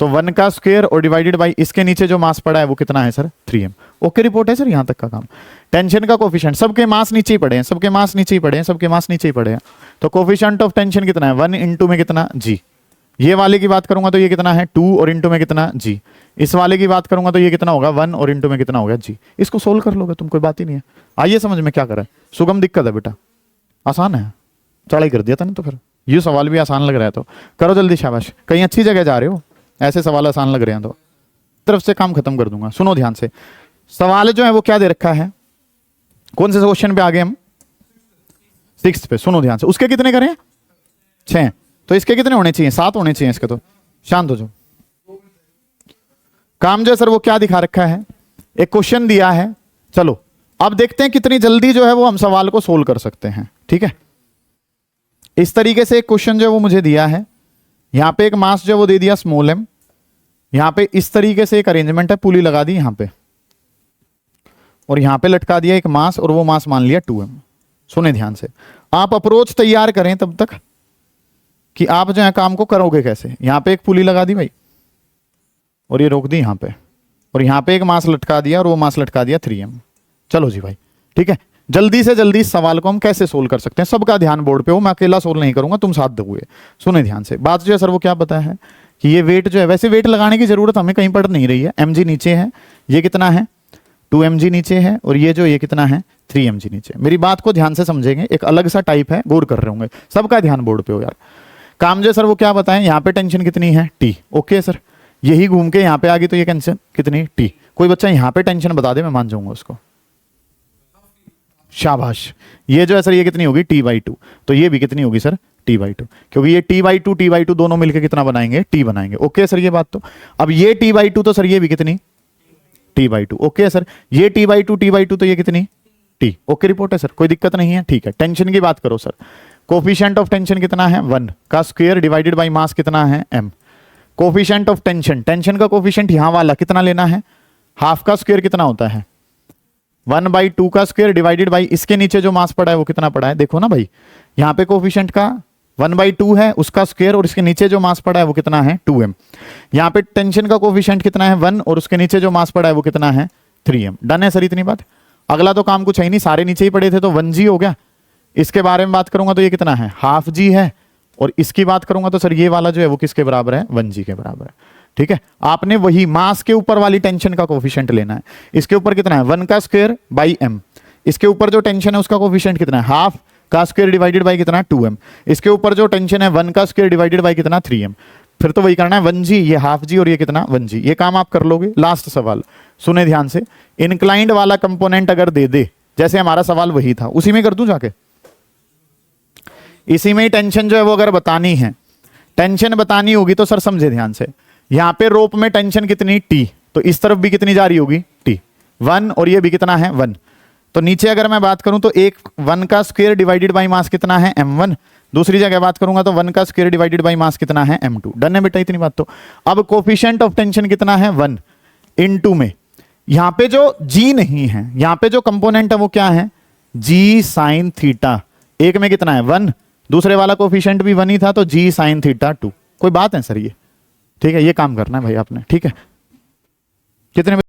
तो 1 का स्क्वायर और डिवाइडेड बाई इसके नीचे जो मास पड़ा है वो कितना है सर 3m। ओके रिपोर्ट है सर, यहां तक का काम। टेंशन का कोफिशिएंट, सबके मास नीचे ही पड़े हैं, सबके मास नीचे ही पड़े हैं, सबके मास नीचे ही पड़े हैं, तो कोफिशिएंट ऑफ टेंशन कितना है 1 इंटू में कितना g। ये वाले की बात करूंगा तो ये कितना है 2 और इंटू में कितना g। इस वाले की बात करूंगा तो ये कितना होगा 1 और इंटू में कितना होगा g। इसको सोल्व कर लोगे तुम, कोई बात ही नहीं है। आइए समझ में क्या करें, सुगम दिक्कत है बेटा, आसान है, चढ़ाई कर दिया था ना, तो फिर ये सवाल भी आसान लग रहा है तो करो जल्दी, शाबाश, कहीं अच्छी जगह जा रहे हो, ऐसे सवाल आसान लग रहे हैं तो तरफ से काम खत्म कर दूंगा। सुनो ध्यान से, सवाल जो है वो क्या दे रखा है, कौन से क्वेश्चन पे आ गए हम 6 पे। सुनो ध्यान से, उसके कितने करें 6, तो इसके कितने होने चाहिए 7 होने चाहिए इसके, तो शांत हो जाओ। काम जो है सर वो क्या दिखा रखा है, एक क्वेश्चन दिया है, चलो अब देखते हैं कितनी जल्दी जो है वो हम सवाल को सोल्व कर सकते हैं, ठीक है। इस तरीके से एक क्वेश्चन जो है वो मुझे दिया है, यहां पे एक मास जो है वो दे दिया स्मॉल m, यहां पे इस तरीके से एक अरेंजमेंट है, पुली लगा दी यहां पे और यहां पे लटका दिया एक मास और वो मास मान लिया 2m। सुने ध्यान से, आप अप्रोच तैयार करें तब तक कि आप जो है काम को करोगे कैसे। यहां पे एक पुली लगा दी भाई और ये रोक दी यहां पे, और यहां पे एक मास लटका दिया और वो मास लटका दिया 3m। चलो जी भाई, ठीक है, जल्दी से जल्दी इस सवाल को हम कैसे सोल्व कर सकते हैं, सबका ध्यान बोर्ड पे हो, मैं अकेला सोल्व नहीं करूंगा, तुम साथ दोगे। सुने ध्यान से, बात जो है सर वो क्या पता है कि ये वेट जो है, वैसे वेट लगाने की जरूरत हमें कहीं पड़ नहीं रही है, mg नीचे है, ये कितना है 2mg नीचे है, और ये जो ये कितना है 3mg नीचे। मेरी बात को ध्यान से समझेंगे, एक अलग सा टाइप है, गौर कर रहे होंगे, सबका ध्यान बोर्ड पे हो यार। काम जो सर वो क्या बताएं, यहाँ पे टेंशन कितनी है t। ओके सर, यही घूम के यहाँ पे आ गई तो ये टेंशन कितनी t। कोई बच्चा यहाँ पे टेंशन बता दे, मैं मान जाऊंगा उसको, शाबाश। ये जो है सर ये कितनी होगी t/2, तो ये भी कितनी होगी सर t/2, क्योंकि ये t/2 दोनों मिलकर कितना बनाएंगे t बनाएंगे। ओके सर, ये बात तो, अब ये t/2 तो सर ये भी कितनी t/2। ओके सर, ये t/2 तो ये कितनी t। ओके रिपोर्ट है सर, कोई दिक्कत नहीं है, ठीक है। टेंशन की बात करो सर, कोफिशिएंट ऑफ टेंशन कितना है 1 का स्क्वायर डिवाइडेड बाई मास कितना है m। Coefficient of tension, tension का कोफिशिएंट यहां वाला कितना लेना है, हाफ का स्क्वायर कितना होता है 1/2 का स्क्वायर डिवाइडेड बाई इसके नीचे जो मास पड़ा है वो कितना पड़ा है। देखो ना भाई, यहाँ पे कोफिशिएंट का 1/2 है, उसका स्क्वायर और इसके नीचे जो मास पड़ा है वो कितना है 2m। यहाँ पे टेंशन का कोफिशिएंट कितना है 1 और उसके नीचे जो मास पड़ा है वो कितना है 3m। डन है सर, इतनी बात। अगला तो काम कुछ है ही नहीं, सारे नीचे ही पड़े थे तो 1g हो गया। इसके बारे में बात करूंगा तो ये कितना है हाफ g है, और इसकी बात करूंगा तो सर ये वाला जो है वो किसके बराबर है 1g के बराबर है, ठीक है। आपने वही मास के ऊपर वाली टेंशन का कोफिशिएंट लेना है। इसके ऊपर कितना है 1 का स्क्वायर बाई m, इसके ऊपर जो टेंशन है उसका कोफिशिएंट कितना है हाफ का स्क्वायर डिवाइडेड बाई कितना 2m, इसके ऊपर जो टेंशन है 1 का स्क्वायर डिवाइडेड बाई कितना 3m, फिर तो वही करना है 1g, ये हाफ g और ये कितना 1g। ये काम आप कर लोगे। लास्ट सवाल सुने ध्यान से, इंक्लाइंड वाला कंपोनेंट अगर दे दे, जैसे हमारा सवाल वही था उसी में कर दूं जाके, इसी में ही टेंशन जो है वो अगर बतानी है, टेंशन बतानी होगी तो सर समझे ध्यान से, यहां पे रोप में टेंशन कितनी t, तो इस तरफ भी कितनी जा रही होगी t 1 और ये भी कितना है 1। तो नीचे अगर मैं बात करूं तो एक 1 का स्क्वायर डिवाइडेड बाई मास कितना है m1, दूसरी जगह बात करूंगा तो 1 का स्क्वायर डिवाइडेड बाई मास कितना है m2। डन है बेटा, इतनी बात तो। अब कोफिशिएंट ऑफ टेंशन कितना है 1 इनटू में, यहां पे जो g नहीं है, यहां पे जो कंपोनेंट है वो क्या है g sin थीटा। एक में कितना है 1, दूसरे वाला कोफिशिएंट भी 1 ही था तो g sin थीटा 2। कोई बात है सर ये, ठीक है, ये काम करना है भाई आपने, ठीक है। कितने